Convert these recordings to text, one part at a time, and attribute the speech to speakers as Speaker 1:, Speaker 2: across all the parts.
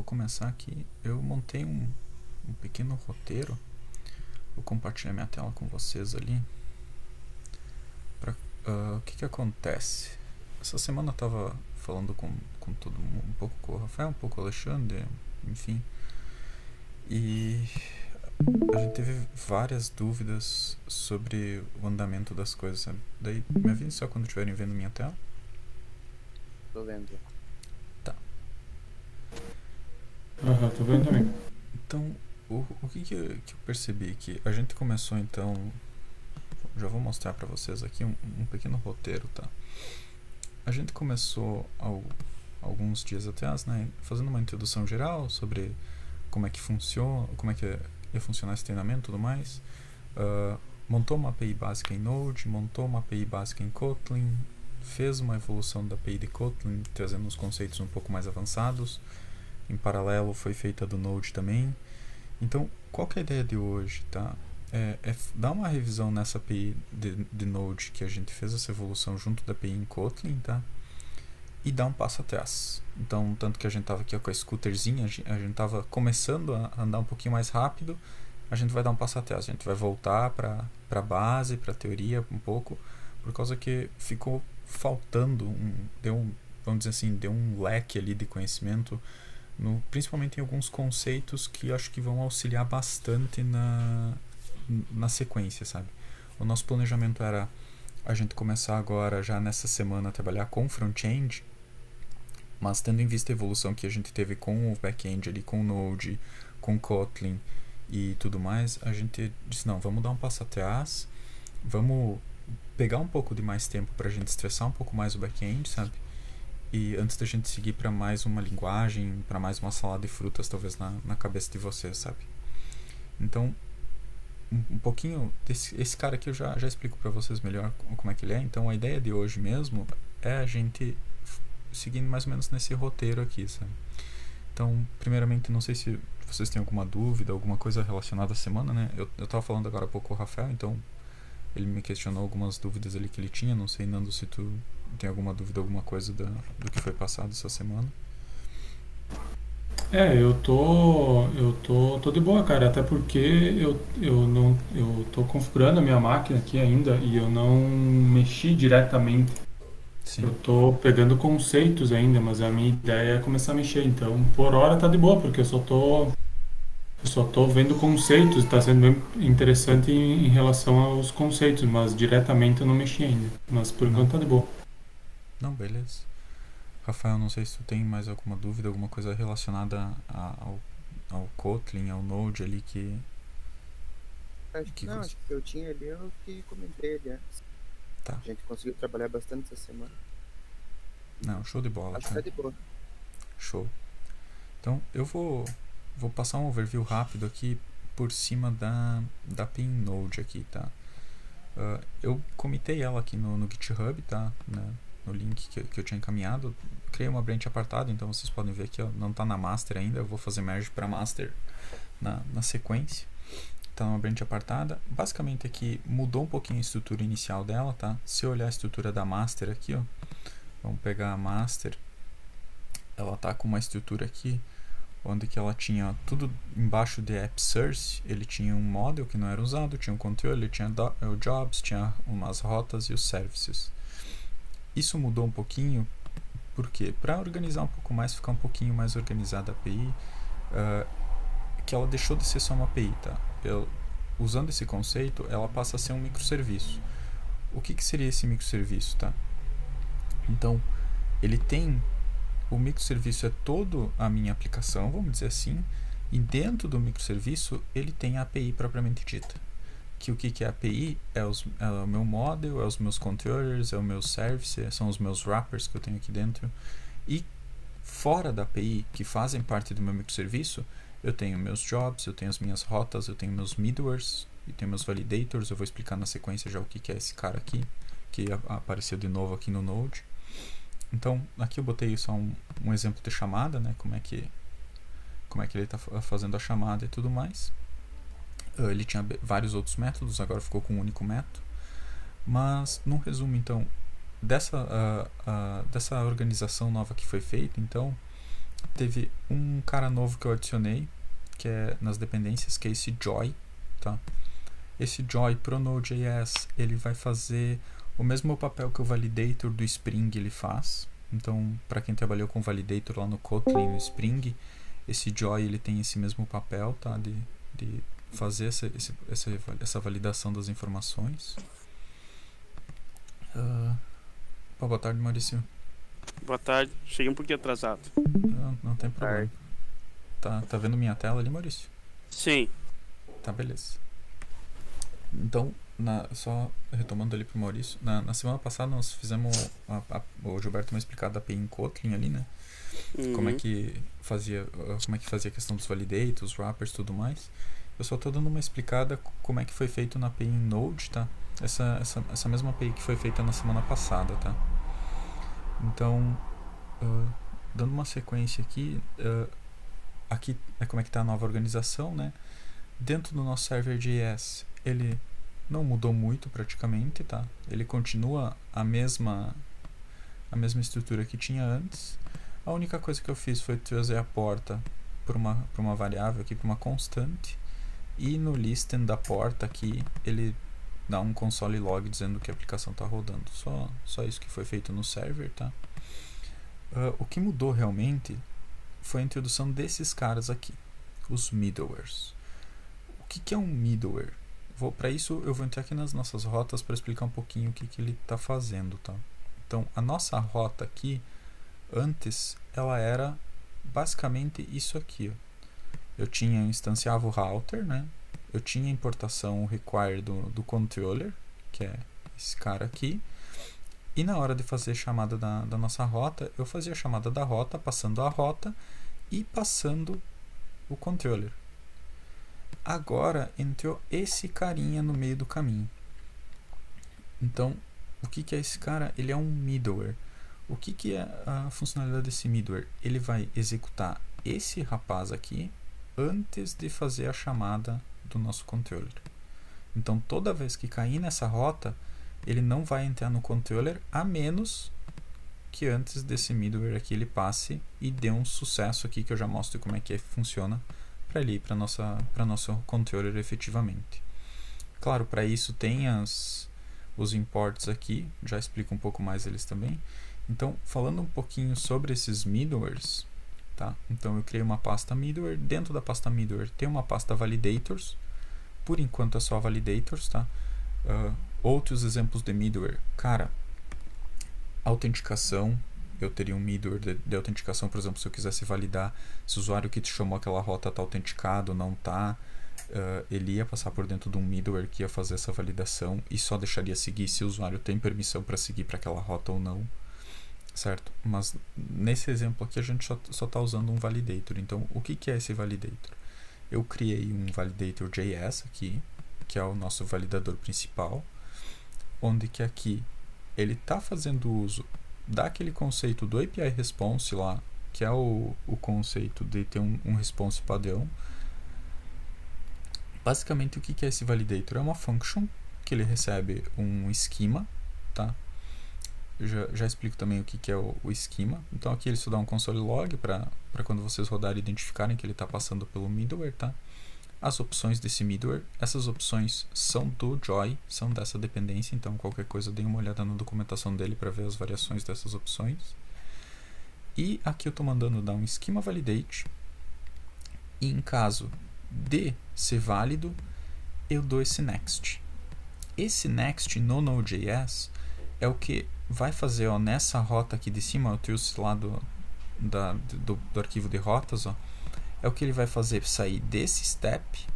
Speaker 1: começar aqui. Eu montei um pequeno roteiro. Vou compartilhar minha tela com vocês ali. O que acontece? Essa semana eu tava falando com todo mundo, um pouco com o Rafael, um pouco com o Alexandre, enfim. E a gente teve várias dúvidas sobre o andamento das coisas, sabe? Daí me avise só quando estiverem vendo minha tela.
Speaker 2: Tô vendo.
Speaker 1: Tá.
Speaker 3: Aham, tô vendo também.
Speaker 1: Então, o que eu percebi? Que a gente começou então. Já vou mostrar pra vocês aqui um pequeno roteiro, tá? A gente começou alguns dias atrás, né, fazendo uma introdução geral sobre como é que funciona, como é que ia funcionar esse treinamento e tudo mais. Montou uma API básica em Node, montou uma API básica em Kotlin, fez uma evolução da API de Kotlin, trazendo os conceitos um pouco mais avançados. Em paralelo foi feita a do Node também. Então, qual que é a ideia de hoje, tá? É dar uma revisão nessa API de Node que a gente fez essa evolução junto da API em Kotlin, tá? E dar um passo atrás. Então, tanto que a gente estava aqui com a scooterzinha, a gente estava começando a andar um pouquinho mais rápido, a gente vai dar um passo atrás, a gente vai voltar para a base, para a teoria um pouco, por causa que ficou faltando, vamos dizer assim, deu um leque ali de conhecimento, principalmente em alguns conceitos que acho que vão auxiliar bastante na sequência, sabe? O nosso planejamento era a gente começar agora, já nessa semana, a trabalhar com front-end, mas tendo em vista a evolução que a gente teve com o back-end ali, com o Node, com Kotlin e tudo mais, a gente disse, não, vamos dar um passo atrás, vamos pegar um pouco de mais tempo pra gente estressar um pouco mais o back-end, sabe? E antes da gente seguir para mais uma linguagem, para mais uma salada de frutas, talvez na cabeça de vocês, sabe? Então, um pouquinho esse cara aqui eu já explico para vocês melhor como é que ele é. Então, a ideia de hoje mesmo é a gente seguindo mais ou menos nesse roteiro aqui, sabe? Então, primeiramente, não sei se vocês têm alguma dúvida, alguma coisa relacionada à semana, né? Eu tava falando agora há pouco com o Rafael, então ele me questionou algumas dúvidas ali que ele tinha. Não sei, Nando, se tu tem alguma dúvida, alguma coisa do que foi passado essa semana.
Speaker 3: Eu tô de boa, cara, até porque eu tô configurando a minha máquina aqui ainda e eu não mexi diretamente. Eu
Speaker 1: Sim.
Speaker 3: tô pegando conceitos ainda, mas a minha ideia é começar a mexer, então por hora tá de boa, porque eu só tô vendo conceitos, tá sendo bem interessante em relação aos conceitos, mas diretamente eu não mexi ainda. Mas por
Speaker 1: Não.
Speaker 3: enquanto tá de boa.
Speaker 1: Não, beleza. Rafael, não sei se tu tem mais alguma dúvida, alguma coisa relacionada ao Kotlin, ao Node ali
Speaker 2: Acho que
Speaker 1: que
Speaker 2: não,
Speaker 1: você...
Speaker 2: acho que eu tinha ali, eu que comentei ali antes.
Speaker 1: Tá.
Speaker 2: A gente conseguiu trabalhar bastante essa semana.
Speaker 1: Não, show de bola,
Speaker 2: Acho que tá
Speaker 1: cara.
Speaker 2: de boa.
Speaker 1: Show. Então, eu vou passar um overview rápido aqui por cima da API Node aqui, tá? Eu comitei ela aqui no GitHub, tá? No link que eu tinha encaminhado. Criei uma branch apartada, então vocês podem ver que não está na master ainda. Eu vou fazer merge para master na sequência. Está numa branch apartada. Basicamente aqui mudou um pouquinho a estrutura inicial dela, tá? Se eu olhar a estrutura da master aqui, ó, vamos pegar a master. Ela tá com uma estrutura aqui onde que ela tinha tudo embaixo de app source. Ele tinha um model que não era usado, tinha um controle, tinha o jobs, tinha umas rotas e os services. Isso mudou um pouquinho, porque para organizar um pouco mais, ficar um pouquinho mais organizada a API, que ela deixou de ser só uma API, tá? Usando esse conceito, ela passa a ser um microserviço. O que seria esse microserviço, tá? Então, ele tem... O microserviço é todo a minha aplicação, vamos dizer assim, e dentro do microserviço ele tem a API propriamente dita. Que o que é a API? É o meu model, é os meus controllers, é o meu service, são os meus wrappers que eu tenho aqui dentro. E fora da API, que fazem parte do meu microserviço, eu tenho meus jobs, eu tenho as minhas rotas, eu tenho meus middlewares e tenho meus validators. Eu vou explicar na sequência já o que é esse cara aqui, que apareceu de novo aqui no Node. Então, aqui eu botei só um exemplo de chamada, né? Como é que ele está fazendo a chamada e tudo mais. Ele tinha vários outros métodos, agora ficou com um único método. Mas, no resumo, então, dessa organização nova que foi feita, então, teve um cara novo que eu adicionei, que é nas dependências, que é esse Joy, tá? Esse Joy pro Node.js, ele vai fazer o mesmo papel que o Validator do Spring ele faz. Então, para quem trabalhou com Validator lá no Kotlin, no Spring, esse Joy ele tem esse mesmo papel, tá? De fazer essa validação das informações. Boa tarde, Maurício.
Speaker 4: Boa tarde. Cheguei um pouquinho atrasado.
Speaker 1: Não tem problema. Tá vendo minha tela ali, Maurício?
Speaker 4: Sim.
Speaker 1: Tá, beleza. Então, só retomando ali pro Maurício, na semana passada nós fizemos, o Gilberto me explicado da API em Kotlin ali, né? Como é que fazia a questão dos validators, os wrappers e tudo mais. Eu só tô dando uma explicada como é que foi feito na API em Node, tá? Essa mesma API que foi feita na semana passada, tá? Então, dando uma sequência aqui, aqui é como é que tá a nova organização, né? Dentro do nosso server.js, ele não mudou muito praticamente, tá? Ele continua a mesma estrutura que tinha antes. A única coisa que eu fiz foi trazer a porta para uma variável aqui, para uma constante, e no listen da porta aqui ele dá um console log dizendo que a aplicação está rodando. Só isso que foi feito no server, tá? O que mudou realmente foi a introdução desses caras aqui, os middlewares. O que é um middleware? Para isso eu vou entrar aqui nas nossas rotas para explicar um pouquinho o que ele está fazendo, tá? Então a nossa rota aqui antes ela era basicamente isso aqui, ó. Eu instanciava o router, né? Eu tinha a importação require do controller, que é esse cara aqui, e na hora de fazer a chamada da nossa rota, eu fazia a chamada da rota, passando a rota e passando o controller. Agora entrou esse carinha no meio do caminho. Então, o que é esse cara? Ele é um middleware. O que é a funcionalidade desse middleware? Ele vai executar esse rapaz aqui antes de fazer a chamada do nosso controller. Então, toda vez que cair nessa rota, ele não vai entrar no controller, a menos que antes desse middleware aqui ele passe e dê um sucesso aqui, que eu já mostro como é que funciona para ele ir para nosso controller efetivamente. Claro, para isso tem os imports aqui, já explico um pouco mais eles também. Então, falando um pouquinho sobre esses middlewares, tá? Então eu criei uma pasta middleware, dentro da pasta middleware tem uma pasta validators, por enquanto é só validators, tá? Outros exemplos de middleware, cara, autenticação, eu teria um middleware de autenticação, por exemplo, se eu quisesse validar se o usuário que te chamou aquela rota está autenticado ou não está, ele ia passar por dentro de um middleware que ia fazer essa validação e só deixaria seguir se o usuário tem permissão para seguir para aquela rota ou não, certo? Mas nesse exemplo aqui a gente só está usando um validator. Então, o que é esse validator? Eu criei um validator.js aqui, que é o nosso validador principal, onde que aqui ele está fazendo uso daquele conceito do API Response lá, que é o conceito de ter um response padrão. Basicamente, o que é esse validator? É uma function que ele recebe um esquema, tá? Já explico também o que é o esquema. Então aqui ele só dá um console log para quando vocês rodarem identificarem que ele está passando pelo middleware, tá? As opções desse middleware, essas opções são do Joy, são dessa dependência, então qualquer coisa dê uma olhada na documentação dele para ver as variações dessas opções. E aqui eu estou mandando dar um schema validate, e em caso de ser válido, eu dou esse next. Esse next no Node.js é o que vai fazer, ó, nessa rota aqui de cima, eu trouxe lá do arquivo de rotas, ó, é o que ele vai fazer sair desse step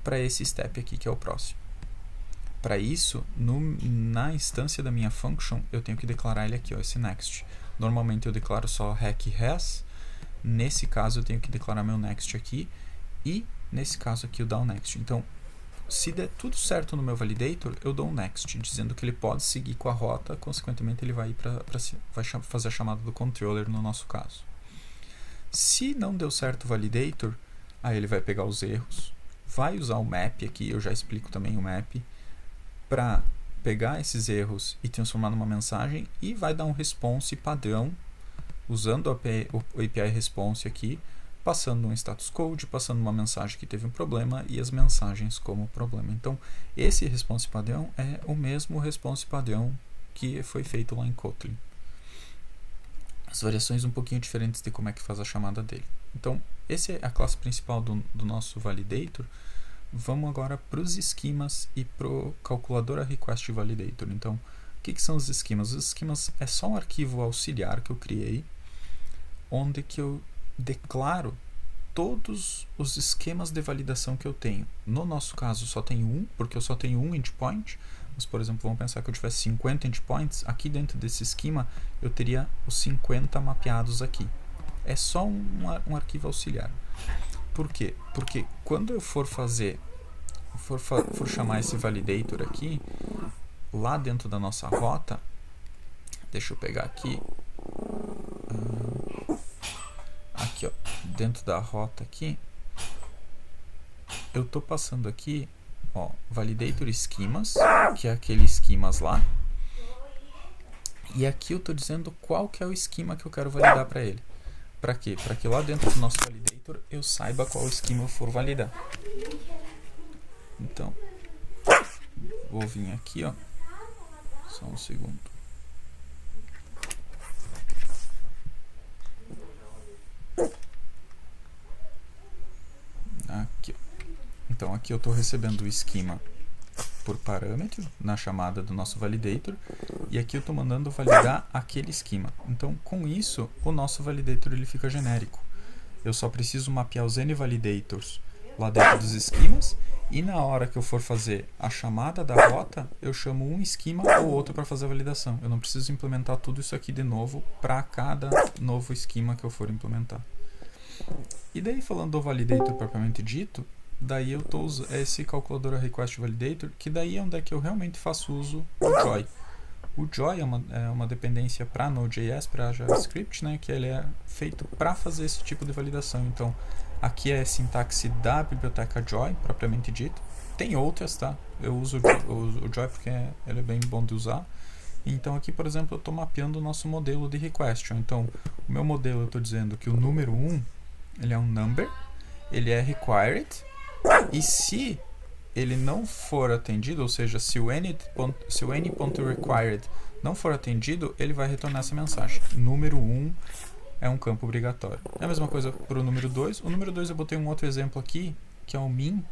Speaker 1: para esse step aqui, que é o próximo. Para isso, na instância da minha function, eu tenho que declarar ele aqui, ó, esse next. Normalmente eu declaro só rec res, nesse caso eu tenho que declarar meu next aqui, e nesse caso aqui o down next. Então, se der tudo certo no meu validator, eu dou um next, dizendo que ele pode seguir com a rota, consequentemente ele vai ir vai fazer a chamada do controller no nosso caso. Se não deu certo o validator, aí ele vai pegar os erros, vai usar o map aqui, eu já explico também o map, para pegar esses erros e transformar numa mensagem, e vai dar um response padrão usando o API Response aqui, passando um status code, passando uma mensagem que teve um problema e as mensagens como problema. Então, esse response padrão é o mesmo response padrão que foi feito lá em Kotlin. As variações um pouquinho diferentes de como é que faz a chamada dele. Então, essa é a classe principal do nosso validator. Vamos agora para os esquemas e para o calculadora request validator. Então, o que são os esquemas? Os esquemas é só um arquivo auxiliar que eu criei, onde que eu declaro todos os esquemas de validação que eu tenho. No nosso caso, só tenho um, porque eu só tenho um endpoint. Mas, por exemplo, vamos pensar que eu tivesse 50 endpoints. Aqui dentro desse esquema, eu teria os 50 mapeados aqui. É só um arquivo auxiliar. Por quê? Porque quando eu for chamar esse validator aqui, lá dentro da nossa rota, deixa eu pegar aqui, aqui ó, dentro da rota aqui, eu estou passando aqui, ó, validator schemas, que é aquele schemas lá, e aqui eu estou dizendo qual que é o esquema que eu quero validar para ele. Para quê? Para que lá dentro do nosso validator eu saiba qual esquema eu for validar. Então, vou vir aqui, ó, só um segundo. Aqui, ó. Então, aqui eu estou recebendo o esquema por parâmetro na chamada do nosso validator, e aqui eu estou mandando validar aquele esquema. Então, com isso, o nosso validator ele fica genérico. Eu só preciso mapear os N validators lá dentro dos esquemas, e na hora que eu for fazer a chamada da rota, eu chamo um esquema ou outro para fazer a validação. Eu não preciso implementar tudo isso aqui de novo para cada novo esquema que eu for implementar. E daí, falando do validator propriamente dito, daí eu estou usando esse calculadora request validator, que daí é onde é que eu realmente faço uso do Joy. O Joy é uma dependência para Node.js, para JavaScript, né, que ele é feito para fazer esse tipo de validação. Então, aqui é a sintaxe da biblioteca Joy, propriamente dito. Tem outras, tá? Eu uso o Joy porque ele é bem bom de usar. Então, aqui, por exemplo, eu estou mapeando o nosso modelo de request. Então, o meu modelo, eu estou dizendo que o número 1, ele é um number, ele é required, e se ele não for atendido, ou seja, se o n.required não for atendido, ele vai retornar essa mensagem. Número 1 é um campo obrigatório. É a mesma coisa para o número 2. O número 2 eu botei um outro exemplo aqui, que é o min,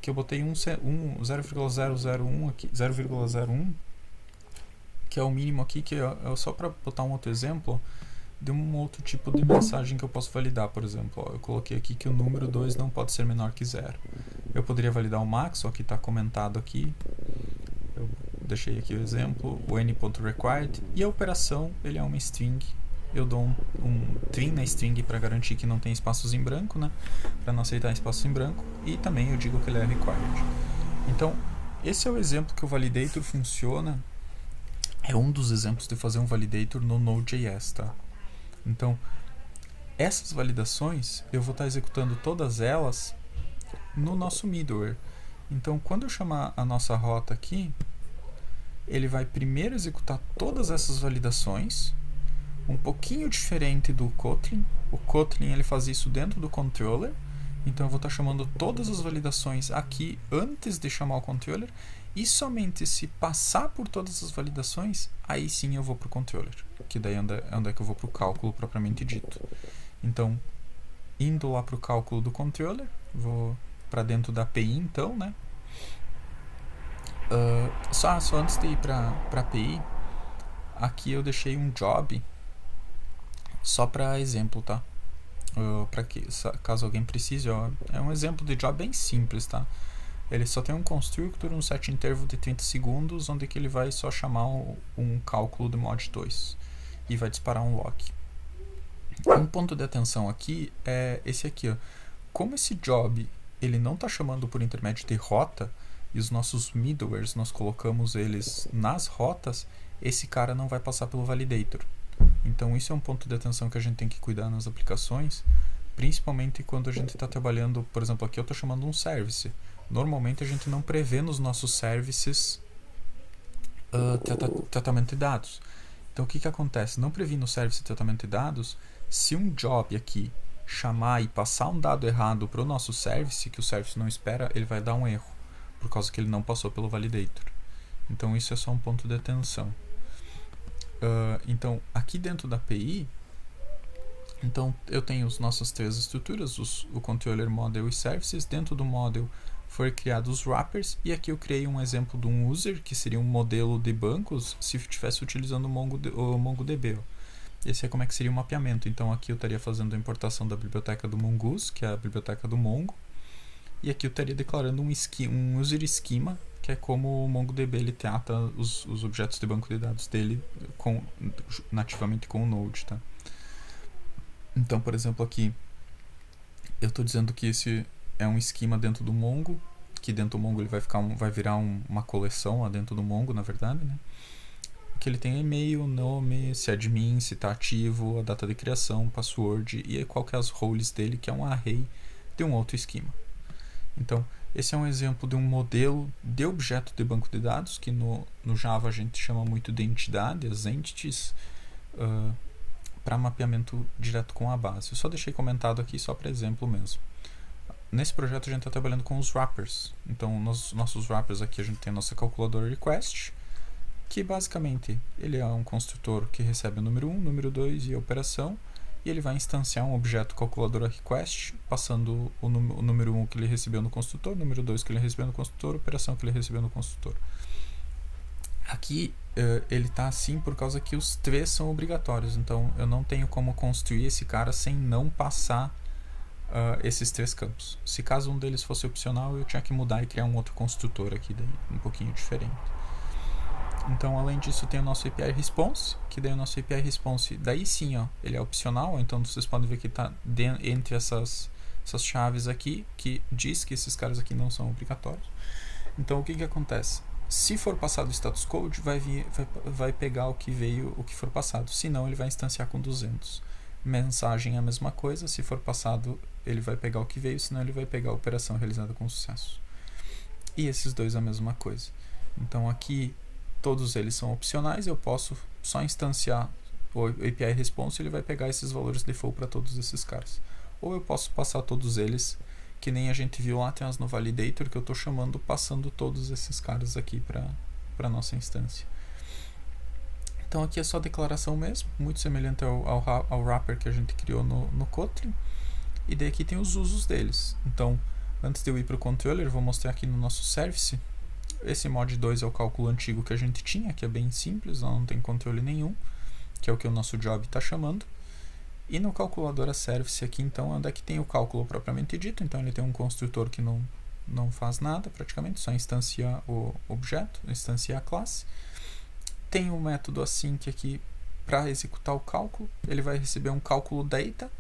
Speaker 1: que eu botei 0,001 aqui, 0,01, que é o mínimo aqui, que é só para botar um outro exemplo de um outro tipo de mensagem que eu posso validar. Por exemplo, ó, eu coloquei aqui que o número 2 não pode ser menor que 0. Eu poderia validar o max, só que está comentado aqui. Eu deixei aqui o exemplo, o n.required, e a operação, ele é uma string. Eu dou um trim na string para garantir que não tem espaços em branco, né? Para não aceitar espaços em branco, e também eu digo que ele é required. Então, esse é o exemplo que o validator funciona. É um dos exemplos de fazer um validator no Node.js, tá? Então, essas validações, eu vou estar executando todas elas no nosso middleware. Então, quando eu chamar a nossa rota aqui, ele vai primeiro executar todas essas validações, um pouquinho diferente do Kotlin. O Kotlin ele faz isso dentro do controller, então eu vou estar chamando todas as validações aqui antes de chamar o controller, e somente se passar por todas as validações, aí sim eu vou para o controller, que daí é onde é que eu vou para o cálculo propriamente dito. Então, indo lá para o cálculo do controller, vou para dentro da API então, né? Só antes de ir para a API, aqui eu deixei um job só para exemplo, tá? Para que, caso alguém precise, ó, é um exemplo de job bem simples, tá? Ele só tem um constructor, um set interval de 30 segundos, onde que ele vai só chamar um cálculo de mod 2 e vai disparar um lock. Um ponto de atenção aqui é esse aqui, ó. Como esse job ele não está chamando por intermédio de rota, e os nossos middlewares nós colocamos eles nas rotas, esse cara não vai passar pelo validator. Então isso é um ponto de atenção que a gente tem que cuidar nas aplicações, principalmente quando a gente está trabalhando, por exemplo, aqui eu estou chamando um service. Normalmente a gente não prevê nos nossos services tratamento de dados. Então o que acontece? Não previno o service de tratamento de dados, se um job aqui chamar e passar um dado errado para o nosso service, que o service não espera, ele vai dar um erro, por causa que ele não passou pelo validator. Então isso é só um ponto de atenção. Então aqui dentro da API, então eu tenho as nossas três estruturas, o controller, model e services. Dentro do model foram criados os wrappers, e aqui eu criei um exemplo de um user, que seria um modelo de bancos, se estivesse utilizando o MongoDB. Esse é como é que seria o mapeamento. Então aqui eu estaria fazendo a importação da biblioteca do Mongoose, que é a biblioteca do Mongo, e aqui eu estaria declarando um user schema, que é como o MongoDB ele trata os objetos de banco de dados dele nativamente com o Node, tá? Então, por exemplo, aqui eu estou dizendo que esse é um esquema dentro do Mongo, que dentro do Mongo ele vai virar uma coleção lá dentro do Mongo, na verdade, né? Que ele tem e-mail, nome, se é admin, se está ativo, a data de criação, password e qual que é as roles dele, que é um array de um outro esquema. Então, esse é um exemplo de um modelo de objeto de banco de dados, que no Java a gente chama muito de entidade, as entities, para mapeamento direto com a base. Eu só deixei comentado aqui só para exemplo mesmo. Nesse projeto a gente está trabalhando com os wrappers. Então, nos nossos wrappers aqui a gente tem a nossa calculadora request, que basicamente ele é um construtor que recebe o número 1, número 2 e a operação, e ele vai instanciar um objeto calculadora request, passando o número 1 que ele recebeu no construtor, o número 2 que ele recebeu no construtor, a operação que ele recebeu no construtor. Aqui ele está assim por causa que os três são obrigatórios, então eu não tenho como construir esse cara sem não passar esses três campos. Se caso um deles fosse opcional, eu tinha que mudar e criar um outro construtor aqui, daí, um pouquinho diferente. Então, além disso, tem o nosso API Response, que daí o nosso API Response, daí sim, ó, ele é opcional, então vocês podem ver que está entre essas chaves aqui, que diz que esses caras aqui não são obrigatórios. Então, o que acontece? Se for passado o status code, vai pegar o que veio, o que for passado, se não, ele vai instanciar com 200. Mensagem é a mesma coisa, se for passado, ele vai pegar o que veio, senão ele vai pegar a operação realizada com sucesso. E esses dois a mesma coisa. Então, aqui todos eles são opcionais, eu posso só instanciar o API Response e ele vai pegar esses valores default para todos esses caras. Ou eu posso passar todos eles, que nem a gente viu lá atrás no Validator, que eu estou chamando, passando todos esses caras aqui para a nossa instância. Então aqui é só declaração mesmo, muito semelhante ao wrapper que a gente criou no Kotlin. E daí aqui tem os usos deles. Então, antes de eu ir para o controller, vou mostrar aqui no nosso service. Esse mod 2 é o cálculo antigo que a gente tinha, que é bem simples, não tem controle nenhum, que é o que o nosso job está chamando. E no calculadora service aqui, então, onde é que tem o cálculo propriamente dito. Então ele tem um construtor que não faz nada praticamente, só instancia o objeto, instancia a classe. Tem um método async aqui para executar o cálculo, ele vai receber um cálculo data.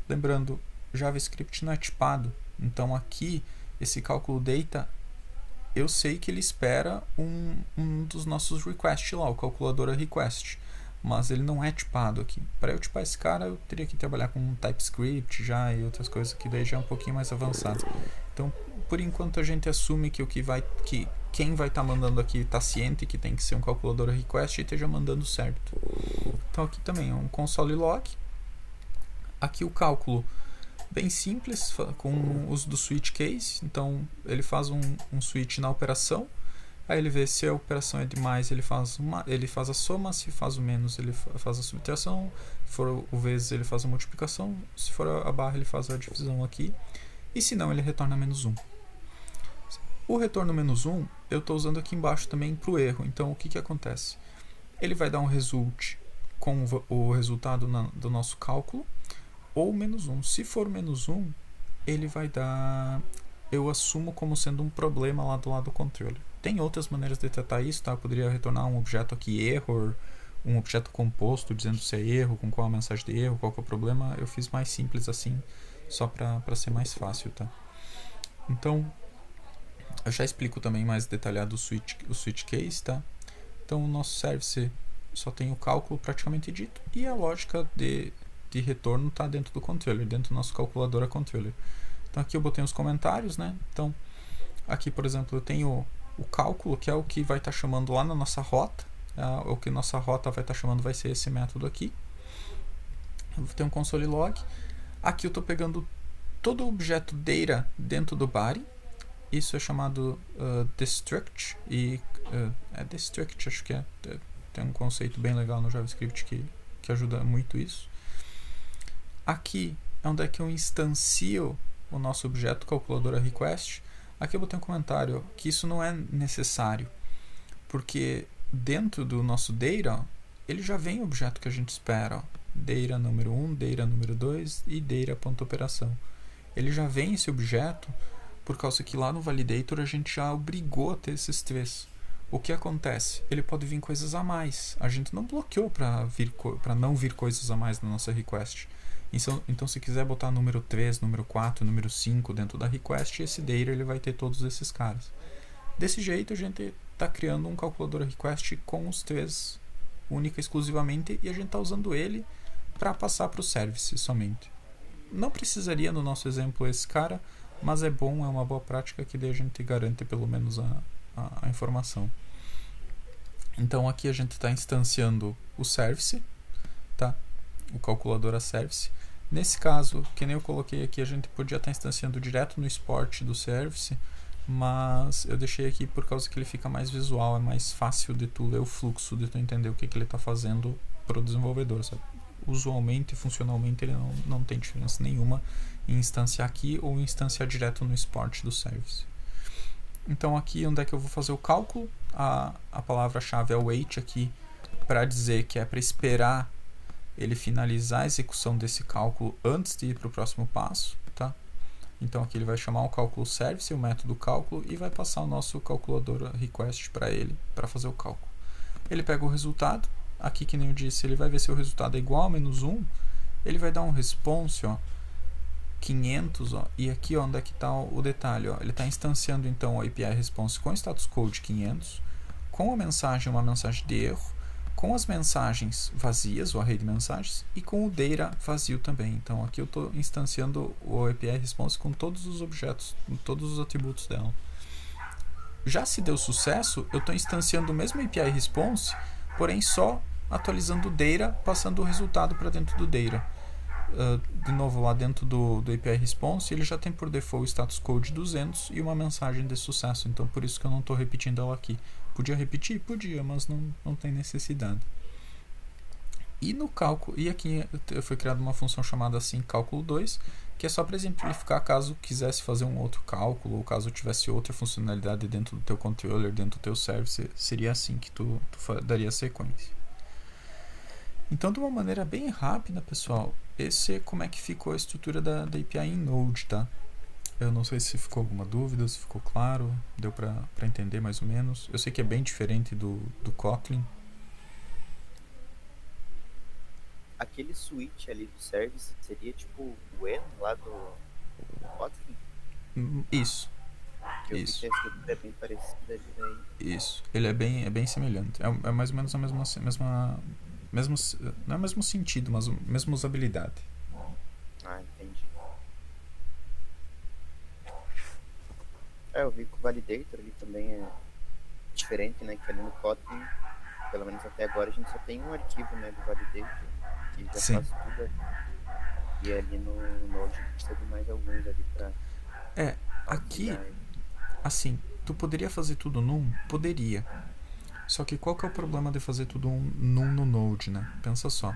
Speaker 1: Lembrando, JavaScript não é tipado, então aqui esse cálculo data eu sei que ele espera um dos nossos requests lá, o calculadora request, mas ele não é tipado aqui. Para eu tipar esse cara, eu teria que trabalhar com TypeScript já e outras coisas que daí já é um pouquinho mais avançado. Então, por enquanto a gente assume que quem vai estar mandando aqui está ciente que tem que ser um calculadora request e esteja mandando certo. Então aqui também é um console log. Aqui o cálculo bem simples, com o uso do switch case. Então ele faz um switch na operação, aí ele vê se a operação é de mais, ele faz a soma, se faz o menos ele faz a subtração, se for o vezes ele faz a multiplicação, se for a barra ele faz a divisão aqui, e se não ele retorna menos 1. O retorno menos 1 eu estou usando aqui embaixo também para o erro. Então o que acontece? Ele vai dar um result com o resultado do nosso cálculo, ou menos 1. Se for menos 1, ele vai dar... eu assumo como sendo um problema lá do lado do controller. Tem outras maneiras de tratar isso, tá? Eu poderia retornar um objeto aqui error, um objeto composto dizendo se é erro, com qual a mensagem de erro, qual que é o problema. Eu fiz mais simples assim, só para ser mais fácil, tá? Então, eu já explico também mais detalhado o switch case, tá? Então, o nosso service só tem o cálculo praticamente dito e a lógica de retorno está dentro do controller, dentro do nosso calculadora controller. Então aqui eu botei os comentários, né? Então aqui, por exemplo, eu tenho o cálculo, que é o que vai estar chamando lá na nossa rota. o que nossa rota vai estar chamando vai ser esse método aqui. Eu vou ter um console log. Aqui eu estou pegando todo o objeto data dentro do body. Isso é chamado destruct. E destruct, acho que tem um conceito bem legal no JavaScript que ajuda muito isso. Aqui é onde é que eu instancio o nosso objeto calculadora request. Aqui eu botei um comentário que isso não é necessário, porque dentro do nosso data, ele já vem o objeto que a gente espera. Ó. Data número 1, data número 2 e data.operação. Ele já vem esse objeto por causa que lá no validator a gente já obrigou a ter esses três. O que acontece? Ele pode vir coisas a mais. A gente não bloqueou para não vir coisas a mais na nossa request. Então se quiser botar número 3, número 4, número 5 dentro da request, esse data ele vai ter todos esses caras. Desse jeito a gente está criando um calculador request com os três única e exclusivamente, e a gente está usando ele para passar para o service somente. Não precisaria no nosso exemplo esse cara, mas é bom, é uma boa prática que daí a gente garante pelo menos a informação. Então aqui a gente está instanciando o service, tá? O calculador service. Nesse caso, que nem eu coloquei aqui, a gente podia estar instanciando direto no export do service, mas eu deixei aqui por causa que ele fica mais visual, é mais fácil de tu ler o fluxo, de tu entender o que ele está fazendo para o desenvolvedor, sabe? Usualmente, funcionalmente, ele não tem diferença nenhuma em instanciar aqui ou instanciar direto no export do service. Então aqui onde é que eu vou fazer o cálculo, a palavra-chave é wait aqui para dizer que é para esperar ele finalizar a execução desse cálculo antes de ir para o próximo passo, tá? Então aqui ele vai chamar o cálculo service, o método cálculo, e vai passar o nosso calculador request para ele, para fazer o cálculo. Ele pega o resultado, aqui que nem eu disse, ele vai ver se o resultado é igual a menos 1, ele vai dar um response, ó, 500, ó, e aqui ó, onde é que está o detalhe, ó, ele está instanciando então o API response com status code 500, com a mensagem, uma mensagem de erro, com as mensagens vazias, o array de mensagens, e com o data vazio também. Então aqui eu estou instanciando o API response com todos os objetos, todos os atributos dela. Já se deu sucesso, eu estou instanciando o mesmo API response, porém só atualizando o data, passando o resultado para dentro do data. De novo, lá dentro do API response, ele já tem por default o status code 200 e uma mensagem de sucesso. Então por isso que eu não estou repetindo ela aqui. Podia repetir? Podia, mas não tem necessidade. E no cálculo, e aqui foi criada uma função chamada assim cálculo 2, que é só para exemplificar caso quisesse fazer um outro cálculo, ou caso tivesse outra funcionalidade dentro do teu controller, dentro do teu service, seria assim que tu daria sequência. Então, de uma maneira bem rápida, pessoal, esse é como é que ficou a estrutura da API em Node, tá? Eu não sei se ficou alguma dúvida, se ficou claro, deu para entender mais ou menos. Eu sei que é bem diferente do Kotlin.
Speaker 2: Aquele switch ali do service seria tipo o when lá do Kotlin?
Speaker 1: Isso.
Speaker 2: Eu vi
Speaker 1: Isso.
Speaker 2: que a estrutura é bem parecida ali daí.
Speaker 1: Isso. Ele é bem semelhante. É mais ou menos a mesma não é o mesmo sentido, mas a mesma usabilidade.
Speaker 2: Ah, entendi. Eu vi que o validator ali também é diferente, né? Que ali no Kotlin, pelo menos até agora, a gente só tem um arquivo, né, do validator, que já
Speaker 1: Sim.
Speaker 2: faz tudo ali. E ali no Node precisa de mais alguns ali pra...
Speaker 1: Aqui,
Speaker 2: auxiliar.
Speaker 1: assim, tu poderia fazer tudo num? Poderia. Só que qual que é o problema de fazer tudo num no Node, né? Pensa só.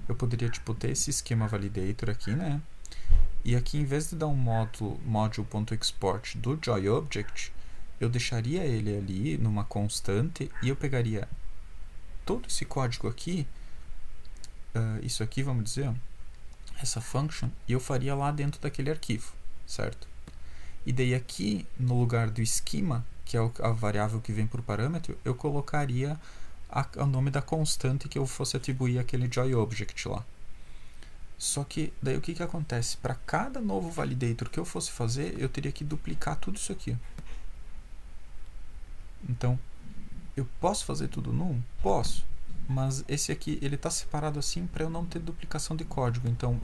Speaker 1: Eu poderia, tipo, ter esse esquema validator aqui, né? E aqui, em vez de dar um module.export do JoyObject, eu deixaria ele ali numa constante e eu pegaria todo esse código aqui, isso aqui, vamos dizer, ó, essa function, e eu faria lá dentro daquele arquivo, certo? E daí aqui, no lugar do esquema, que é a variável que vem por parâmetro, eu colocaria o nome da constante que eu fosse atribuir àquele JoyObject lá. Só que daí o que acontece? Para cada novo validator que eu fosse fazer, eu teria que duplicar tudo isso aqui. Então, eu posso fazer tudo num? Posso. Mas esse aqui, ele está separado assim para eu não ter duplicação de código. Então,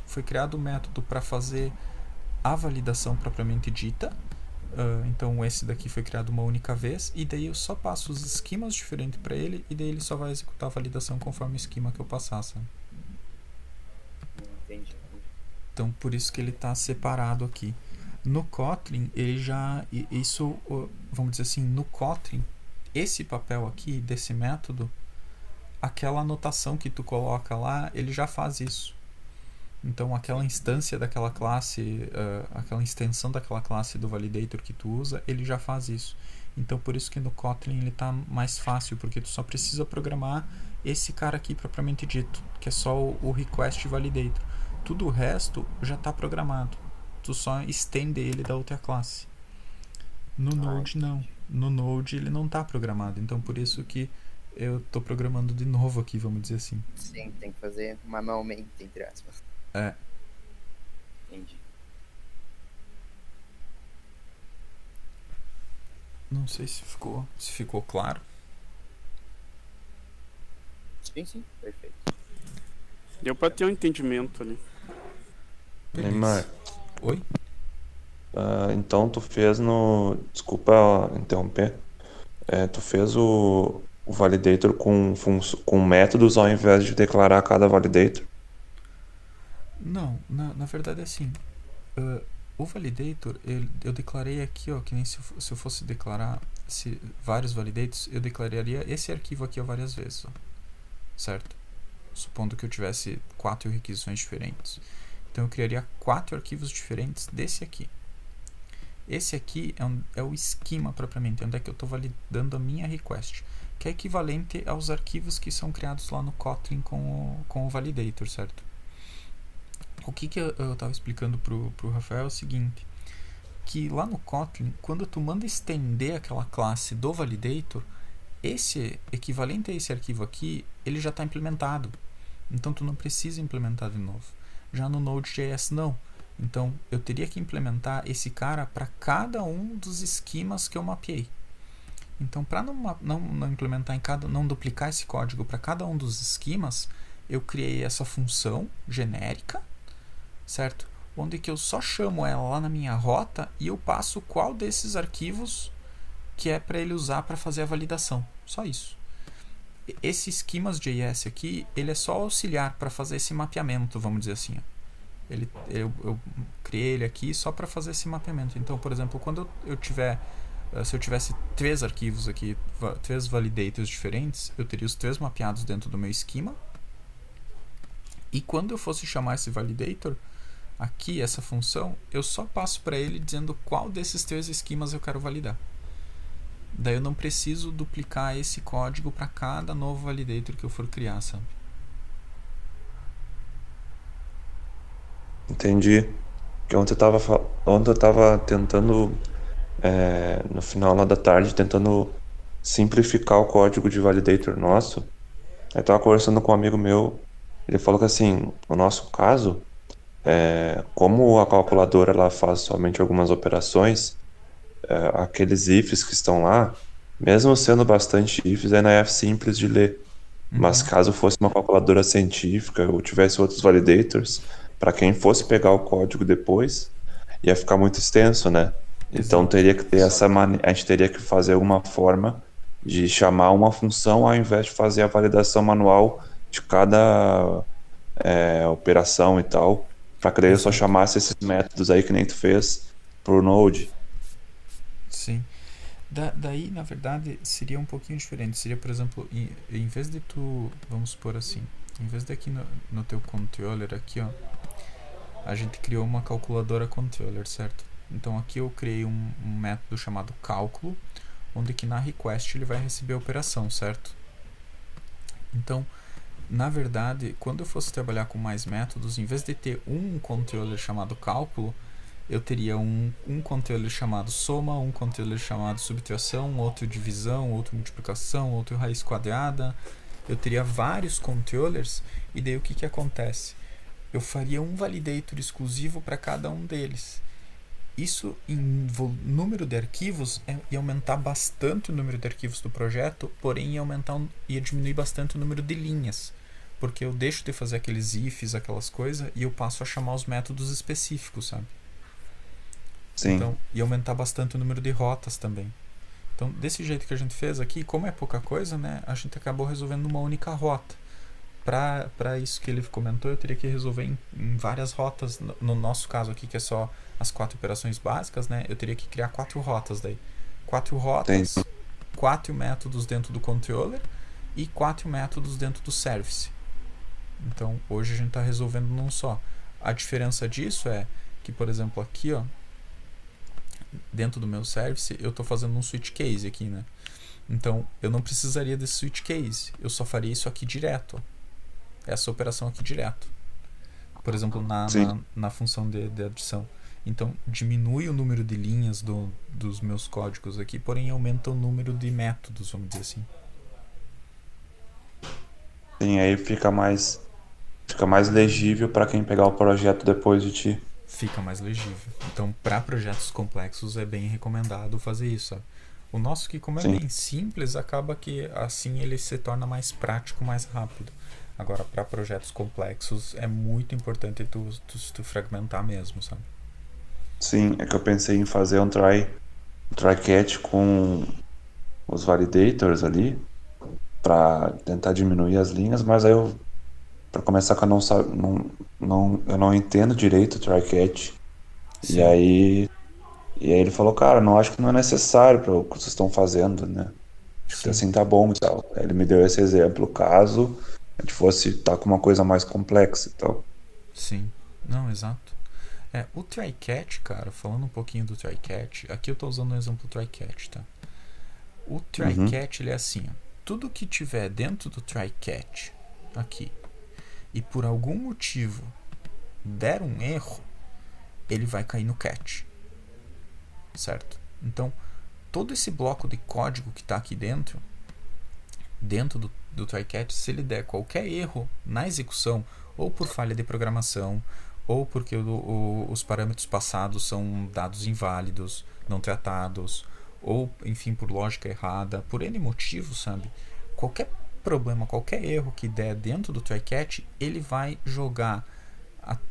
Speaker 1: foi criado um método para fazer a validação propriamente dita, Então esse daqui foi criado uma única vez, e daí eu só passo os esquemas diferentes para ele, e daí ele só vai executar a validação conforme o esquema que eu passar, sabe?
Speaker 2: Entendi.
Speaker 1: Então por isso que ele está separado aqui. No Kotlin, ele já... Isso, vamos dizer assim, no Kotlin, esse papel aqui, desse método, aquela anotação que tu coloca lá, ele já faz isso. Então aquela instância daquela classe, aquela extensão daquela classe do validator que tu usa, ele já faz isso. Então por isso que no Kotlin ele está mais fácil, porque tu só precisa programar esse cara aqui propriamente dito, que é só o request validator. Tudo o resto já está programado. Tu só estende ele da outra classe. No Node não. No Node ele não está programado. Então por isso que eu estou programando de novo aqui, vamos dizer assim.
Speaker 2: Sim, tem que fazer manualmente, entre aspas. Entendi.
Speaker 1: Não sei se ficou claro.
Speaker 2: Sim, perfeito.
Speaker 4: Deu pra ter um entendimento ali.
Speaker 5: Neymar,
Speaker 1: Oi?
Speaker 5: então tu fez no... Desculpa interromper. Tu fez o validator com métodos ao invés de declarar cada validator?
Speaker 1: Não, na verdade é assim. O validator, eu declarei aqui, ó, que nem se eu fosse declarar vários validators, eu declararia esse arquivo aqui várias vezes, ó, certo? Supondo que eu tivesse 4 requisições diferentes. Então eu criaria 4 arquivos diferentes desse aqui. Esse aqui é o esquema propriamente, onde é que eu estou validando a minha request, que é equivalente aos arquivos que são criados lá no Kotlin com o validator, certo? O que eu estava explicando pro Rafael é o seguinte, que lá no Kotlin, quando tu manda estender aquela classe do validator, esse equivalente a esse arquivo aqui, ele já está implementado. Então tu não precisa implementar de novo. Já no Node.js não. Então eu teria que implementar esse cara para cada um dos esquemas que eu mapeei. Então para não implementar não duplicar esse código para cada um dos esquemas, eu criei essa função genérica, certo? Onde que eu só chamo ela lá na minha rota e eu passo qual desses arquivos que é para ele usar para fazer a validação. Só isso. Esse schemas.js aqui, ele é só auxiliar para fazer esse mapeamento, vamos dizer assim. Eu criei ele aqui só para fazer esse mapeamento. Então, por exemplo, quando se eu tivesse 3 arquivos aqui, 3 validators diferentes, eu teria os 3 mapeados dentro do meu esquema. E quando eu fosse chamar esse validator, aqui, essa função, eu só passo para ele dizendo qual desses 3 esquemas eu quero validar. Daí eu não preciso duplicar esse código para cada novo validator que eu for criar, sabe?
Speaker 5: Entendi. Porque ontem eu tava tentando, no final lá da tarde, tentando simplificar o código de validator nosso. Aí eu tava conversando com um amigo meu, ele falou que assim, no nosso caso, como a calculadora ela faz somente algumas operações, aqueles ifs que estão lá, mesmo sendo bastante ifs, ainda é simples de ler. Mas caso fosse uma calculadora científica ou tivesse outros validators, para quem fosse pegar o código depois, ia ficar muito extenso, né? Então teria que ter a gente teria que fazer alguma forma de chamar uma função ao invés de fazer a validação manual de cada operação e tal, para que daí eu só chamasse esses métodos aí que nem tu fez pro Node.
Speaker 1: Sim. Daí, na verdade, seria um pouquinho diferente. Seria, por exemplo, em vez de tu, vamos supor assim, em vez de aqui no teu controller aqui, ó, a gente criou uma calculadora controller, certo? Então aqui eu criei um método chamado cálculo, onde que na request ele vai receber a operação, certo? Então, na verdade, quando eu fosse trabalhar com mais métodos, em vez de ter um controller chamado cálculo, eu teria um controller chamado soma, um controller chamado subtração, outro divisão, outro multiplicação, outro raiz quadrada. Eu teria vários controllers, e daí o que acontece? Eu faria um validator exclusivo para cada um deles. Isso em número de arquivos ia aumentar bastante o número de arquivos do projeto, porém ia diminuir bastante o número de linhas, porque eu deixo de fazer aqueles ifs, aquelas coisas, e eu passo a chamar os métodos específicos, sabe?
Speaker 5: Sim,
Speaker 1: Então, e aumentar bastante o número de rotas também. Então, desse jeito que a gente fez aqui, como é pouca coisa, né, a gente acabou resolvendo numa única rota. Para isso que ele comentou, eu teria que resolver em várias rotas. No nosso caso aqui, que é só as 4 operações básicas, né, eu teria que criar 4 rotas daí. 4
Speaker 5: entendi.
Speaker 1: rotas, 4 métodos dentro do controller e 4 métodos dentro do service. Então, hoje a gente está resolvendo num só. A diferença disso é que, por exemplo, aqui, ó, dentro do meu service, eu estou fazendo um switch case aqui, né? Então, eu não precisaria desse switch case. Eu só faria isso aqui direto. Essa operação aqui direto. Por exemplo,
Speaker 5: Sim.
Speaker 1: na função de adição. Então, diminui o número de linhas dos meus códigos aqui, porém aumenta o número de métodos, vamos dizer assim.
Speaker 5: Sim, aí fica mais legível para quem pegar o projeto depois de ti.
Speaker 1: Fica mais legível. Então, para projetos complexos é bem recomendado fazer isso, sabe? O nosso que, como é
Speaker 5: Sim,
Speaker 1: bem simples, acaba que assim ele se torna mais prático, mais rápido. Agora, para projetos complexos é muito importante tu fragmentar mesmo, sabe?
Speaker 5: sim, é que eu pensei em fazer um try catch com os validators ali para tentar diminuir as linhas, mas aí eu para começar que eu não, eu não entendo direito o try catch. E
Speaker 1: Sim,
Speaker 5: aí e aí ele falou, cara, não acho que não é necessário para o que vocês estão fazendo, né? Acho que
Speaker 1: sim,
Speaker 5: assim tá bom e tal. Aí ele me deu esse exemplo, caso a gente fosse estar com uma coisa mais complexa e tal.
Speaker 1: sim. Não, exato. O try catch, cara, falando um pouquinho do try catch, aqui eu tô usando o exemplo do try catch, tá? O try
Speaker 5: Uhum,
Speaker 1: catch ele é assim, ó, tudo que tiver dentro do try catch aqui e por algum motivo der um erro, ele vai cair no catch, certo? Então, todo esse bloco de código que está aqui dentro do try catch, se ele der qualquer erro na execução, ou por falha de programação, ou porque os parâmetros passados são dados inválidos, não tratados, ou enfim por lógica errada, por N motivos, sabe? Qualquer problema, qualquer erro que der dentro do try catch, ele vai jogar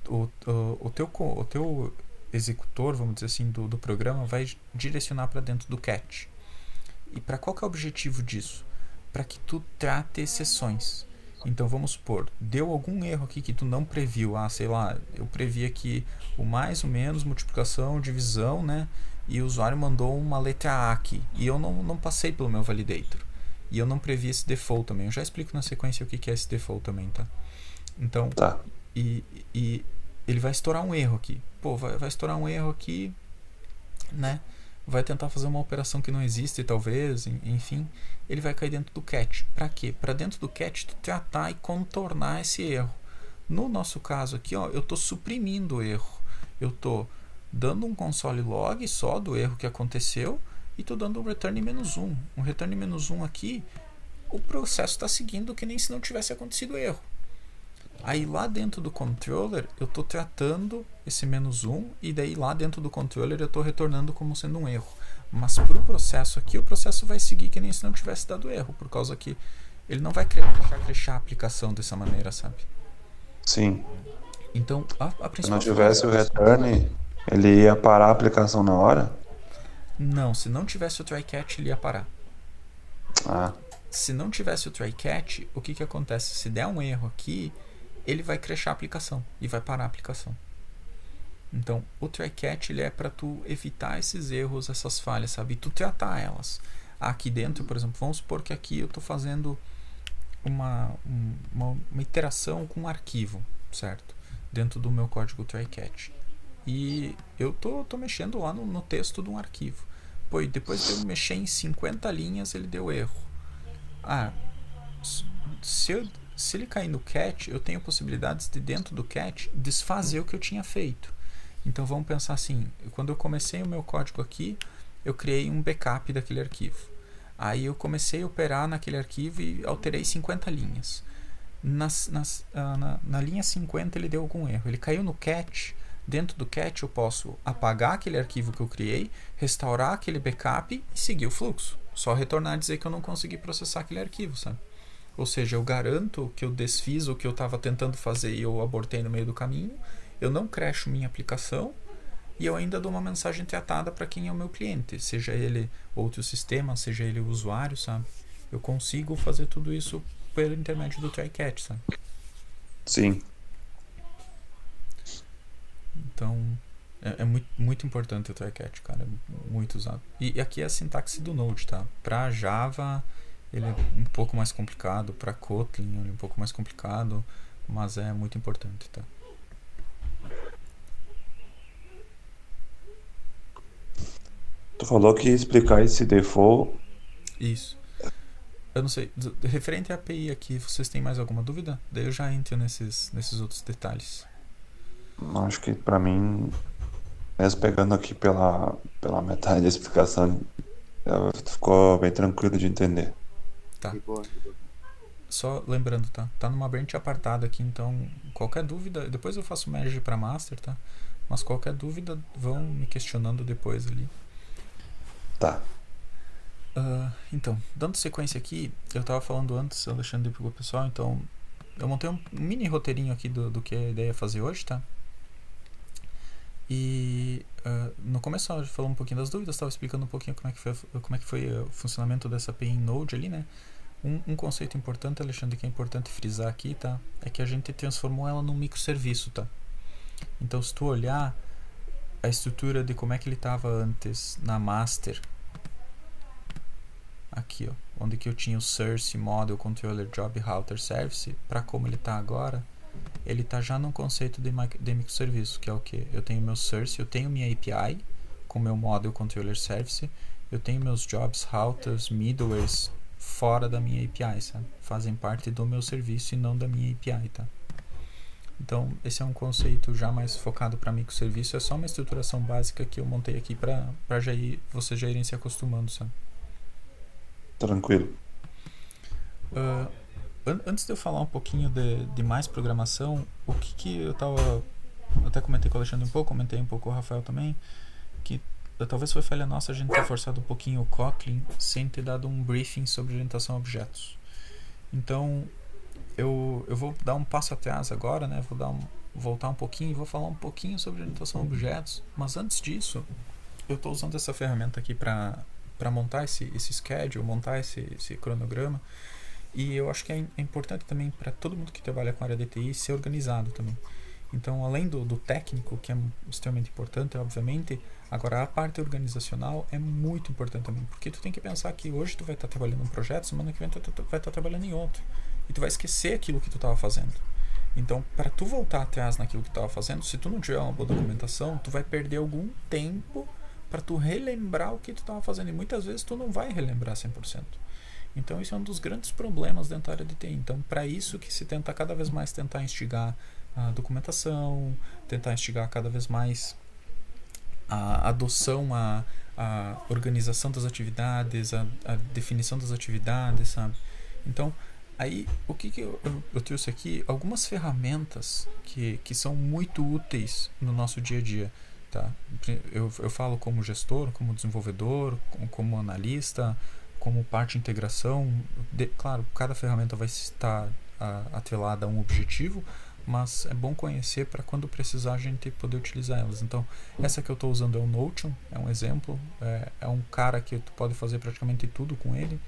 Speaker 1: o teu executor, vamos dizer assim, do programa, vai direcionar para dentro do catch. E para qual que é o objetivo disso? Para que tu trate exceções. Então vamos supor, deu algum erro aqui que tu não previu. Sei lá, eu previ aqui o mais ou menos, multiplicação, divisão, né? E o usuário mandou uma letra A aqui. E eu não passei pelo meu validator. E eu não previ esse default também. Eu já explico na sequência o que é esse default também, tá? Então,
Speaker 5: tá.
Speaker 1: e ele vai estourar um erro aqui. Pô, vai estourar um erro aqui, né? Vai tentar fazer uma operação que não existe, talvez, enfim, ele vai cair dentro do catch. Para quê? Para dentro do catch tu tratar e contornar esse erro. No nosso caso aqui, ó, eu estou suprimindo o erro. Eu estou dando um console log só do erro que aconteceu e estou dando um return -1. Um return -1 aqui, o processo está seguindo que nem se não tivesse acontecido erro. Aí lá dentro do controller eu estou tratando esse -1 e daí lá dentro do controller eu estou retornando como sendo um erro. Mas para o processo aqui, o processo vai seguir que nem se não tivesse dado erro, por causa que ele não vai crashar a aplicação dessa maneira, sabe?
Speaker 5: Sim.
Speaker 1: Então a
Speaker 5: Se
Speaker 1: principal
Speaker 5: não tivesse o return, ele ia parar a aplicação na hora?
Speaker 1: Não, se não tivesse o try catch ele ia parar.
Speaker 5: Ah,
Speaker 1: Se não tivesse o try catch, o que acontece? Se der um erro aqui, ele vai crashar a aplicação e vai parar a aplicação. Então, o try catch ele é para tu evitar esses erros, essas falhas, sabe? E tu tratar elas. Aqui dentro, por exemplo, vamos supor que aqui eu estou fazendo uma iteração com um arquivo, certo? Dentro do meu código try catch. E eu tô mexendo lá no texto de um arquivo. Pô, e depois de eu mexer em 50 linhas, ele deu erro. Se ele cair no catch, eu tenho possibilidades de dentro do catch desfazer o que eu tinha feito. Então vamos pensar assim, quando eu comecei o meu código aqui, eu criei um backup daquele arquivo. Aí eu comecei a operar naquele arquivo e alterei 50 linhas. Na linha 50 ele deu algum erro. Ele caiu no catch. Dentro do catch eu posso apagar aquele arquivo que eu criei, restaurar aquele backup e seguir o fluxo. Só retornar e dizer que eu não consegui processar aquele arquivo, sabe? Ou seja, eu garanto que eu desfiz o que eu estava tentando fazer e eu abortei no meio do caminho. Eu não crasho minha aplicação e eu ainda dou uma mensagem tratada para quem é o meu cliente, seja ele outro sistema, seja ele o usuário, sabe? Eu consigo fazer tudo isso pelo intermédio do try-catch, sabe?
Speaker 5: Sim.
Speaker 1: Então, é muito, muito importante o try-catch, cara. É muito usado. E aqui é a sintaxe do Node, tá? Para Java, ele é um pouco mais complicado. Para Kotlin, ele é um pouco mais complicado. Mas é muito importante, tá?
Speaker 5: Tu falou que ia explicar esse default.
Speaker 1: Isso. Eu não sei. Referente à API aqui, vocês têm mais alguma dúvida? Daí eu já entro nesses outros detalhes.
Speaker 5: Acho que pra mim, mesmo pegando aqui pela metade da explicação, ficou bem tranquilo de entender.
Speaker 1: Tá.
Speaker 2: De boa.
Speaker 1: Só lembrando, tá? Tá numa branch apartada aqui, então qualquer dúvida, depois eu faço merge para master, tá? Mas qualquer dúvida, vão me questionando depois ali.
Speaker 5: Tá.
Speaker 1: Então, dando sequência aqui, eu tava falando antes, o Alexandre pegou o pessoal, então eu montei um mini roteirinho aqui do que a ideia é fazer hoje, tá? E no começo eu falei um pouquinho das dúvidas, estava explicando um pouquinho como é que foi o funcionamento dessa API em Node ali, né? Um conceito importante, Alexandre, que é importante frisar aqui, tá? É que a gente transformou ela num microserviço, tá? Então, se tu olhar a estrutura de como é que ele estava antes na master, aqui, ó, onde que eu tinha o source, model, controller, job, router, service, para como ele está agora, ele está já num conceito de microserviço, que é o que? Eu tenho meu source, eu tenho minha API, com meu model, controller, service, eu tenho meus jobs, routers, middlewares, fora da minha API, sabe? Fazem parte do meu serviço e não da minha API, tá? Então, esse é um conceito já mais focado para microserviço, é só uma estruturação básica que eu montei aqui para vocês já irem se acostumando, sabe?
Speaker 5: Tranquilo.
Speaker 1: Antes de eu falar um pouquinho de mais programação, o que eu tava... Até comentei com o Alexandre um pouco, comentei um pouco com o Rafael também, que talvez foi falha nossa a gente ter forçado um pouquinho o Kotlin sem ter dado um briefing sobre orientação a objetos. Então, eu vou dar um passo atrás agora, né? Voltar um pouquinho e vou falar um pouquinho sobre orientação a objetos. Mas antes disso, eu estou usando essa ferramenta aqui para montar esse schedule, montar esse cronograma. E eu acho que é importante também para todo mundo que trabalha com a área de TI ser organizado também. Então, além do técnico, que é extremamente importante, obviamente, agora a parte organizacional é muito importante também, porque tu tem que pensar que hoje tu vai estar trabalhando em um projeto, semana que vem tu vai estar trabalhando em outro, e tu vai esquecer aquilo que tu estava fazendo. Então, para tu voltar atrás naquilo que tu estava fazendo, se tu não tiver uma boa documentação, tu vai perder algum tempo para tu relembrar o que tu estava fazendo, e muitas vezes tu não vai relembrar 100%. Então, isso é um dos grandes problemas dentro da área de TI. Então, para isso que se tenta cada vez mais tentar instigar a documentação, tentar instigar cada vez mais a adoção, a organização das atividades, a definição das atividades, sabe? Então, aí, o que eu trouxe aqui? Algumas ferramentas que são muito úteis no nosso dia a dia, tá? Eu falo como gestor, como desenvolvedor, como analista, como parte de integração. Claro, cada ferramenta vai estar atrelada a um objetivo, mas é bom conhecer para quando precisar a gente poder utilizar elas. Então, essa que eu estou usando é o Notion, é um exemplo, é um cara que tu pode fazer praticamente tudo com ele.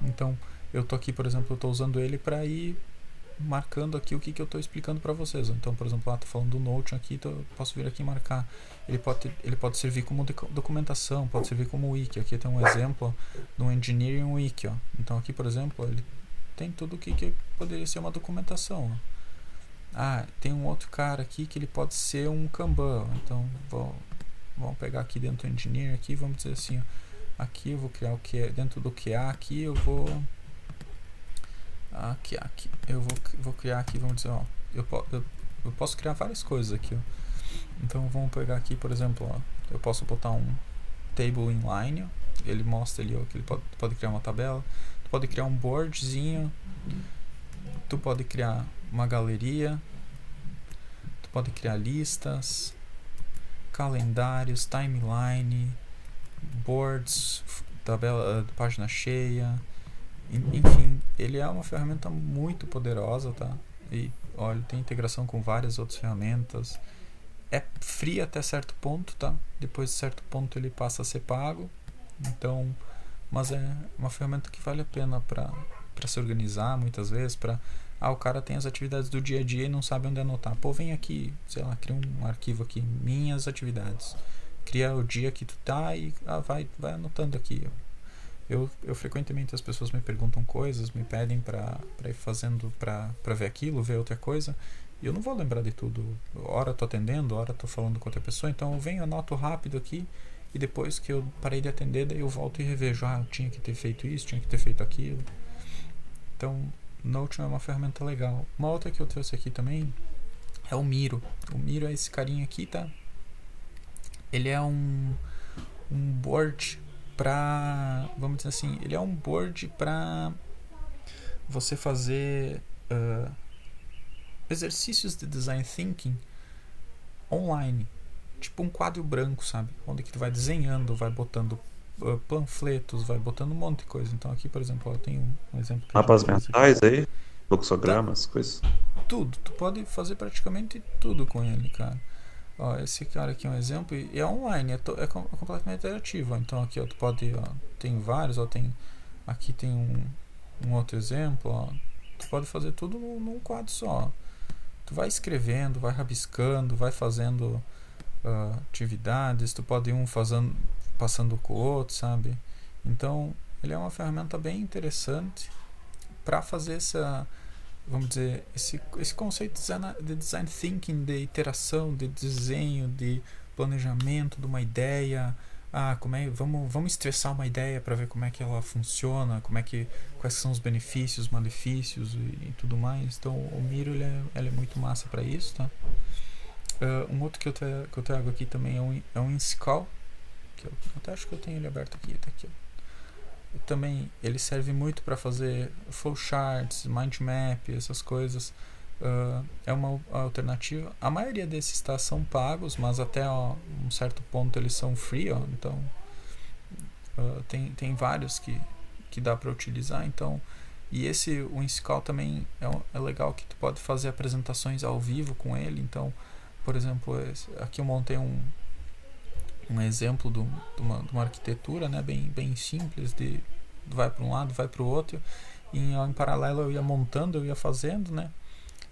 Speaker 1: Então, eu estou aqui, por exemplo, eu estou usando ele para ir marcando aqui o que eu estou explicando para vocês. Então, por exemplo, estou falando do Notion aqui, então eu posso vir aqui e marcar. Ele pode servir como documentação, pode servir como wiki. Aqui tem um exemplo de um Engineering Wiki. Ó. Então, aqui, por exemplo, ele tem tudo o que poderia ser uma documentação. Ó. Tem um outro cara aqui que ele pode ser um Kanban. Então, vamos pegar aqui dentro do Engineer, aqui, vamos dizer assim, ó, aqui eu vou criar o que é dentro do QA, aqui eu vou aqui eu vou criar aqui, vamos dizer, ó, eu posso criar várias coisas aqui, ó. Então, vamos pegar aqui, por exemplo, ó, eu posso botar um table inline, ó, ele mostra ali, ó, que ele pode criar uma tabela, tu pode criar um boardzinho, tu pode criar uma galeria, tu pode criar listas, calendários, timeline, boards, tabela, página cheia, enfim, ele é uma ferramenta muito poderosa, tá? E olha, tem integração com várias outras ferramentas. é free até certo ponto, tá? Depois de certo ponto ele passa a ser pago. Então, mas é uma ferramenta que vale a pena para se organizar muitas vezes, o cara tem as atividades do dia a dia e não sabe onde anotar. Pô, vem aqui, sei lá, cria um arquivo aqui, minhas atividades. Cria o dia que tu tá e vai anotando aqui. Eu frequentemente as pessoas me perguntam coisas, me pedem para ir fazendo, para ver aquilo, ver outra coisa. E eu não vou lembrar de tudo. Hora tô atendendo, hora tô falando com outra pessoa. Então eu venho, anoto rápido aqui. E depois que eu parei de atender, daí eu volto e revejo. Eu tinha que ter feito isso, tinha que ter feito aquilo. Então, Notion é uma ferramenta legal. Uma outra que eu trouxe aqui também é o Miro. O Miro é esse carinha aqui, tá? Ele é um board para, vamos dizer assim, ele é um board para você fazer exercícios de design thinking online, tipo um quadro branco, sabe, onde que tu vai desenhando, vai botando panfletos, vai botando um monte de coisa. Então aqui, por exemplo, eu tenho um exemplo que
Speaker 5: Mapas mentais aí, fluxogramas, coisas.
Speaker 1: Tudo, tu pode fazer praticamente tudo com ele, cara. Ó, esse cara aqui é um exemplo e é online, é completamente interativo. Então aqui, ó, tu pode, tem vários, aqui tem um outro exemplo, ó. Tu pode fazer tudo num quadro só. Tu vai escrevendo, vai rabiscando, vai fazendo atividades, tu pode ir passando com o outro, sabe? Então ele é uma ferramenta bem interessante para fazer essa, vamos dizer, esse conceito de design thinking, de iteração, de desenho, de planejamento de uma ideia. Vamos estressar uma ideia para ver como é que ela funciona, quais são os benefícios, malefícios e tudo mais. Então o Miro ele é muito massa para isso, tá? Um outro que eu trago aqui também é um Inscal, que eu até acho que eu tenho ele aberto aqui, tá aqui, ó. Também ele serve muito para fazer flowcharts, mind map, essas coisas. É uma alternativa. A maioria desses são pagos, mas até um certo ponto eles são free, ó. Então tem vários que dá para utilizar. Então, e o Inscal também é legal, que tu pode fazer apresentações ao vivo com ele. Então, por exemplo, aqui eu montei um exemplo de uma arquitetura, né, bem simples, vai para um lado, vai para o outro, e em paralelo eu ia montando, eu ia fazendo, né.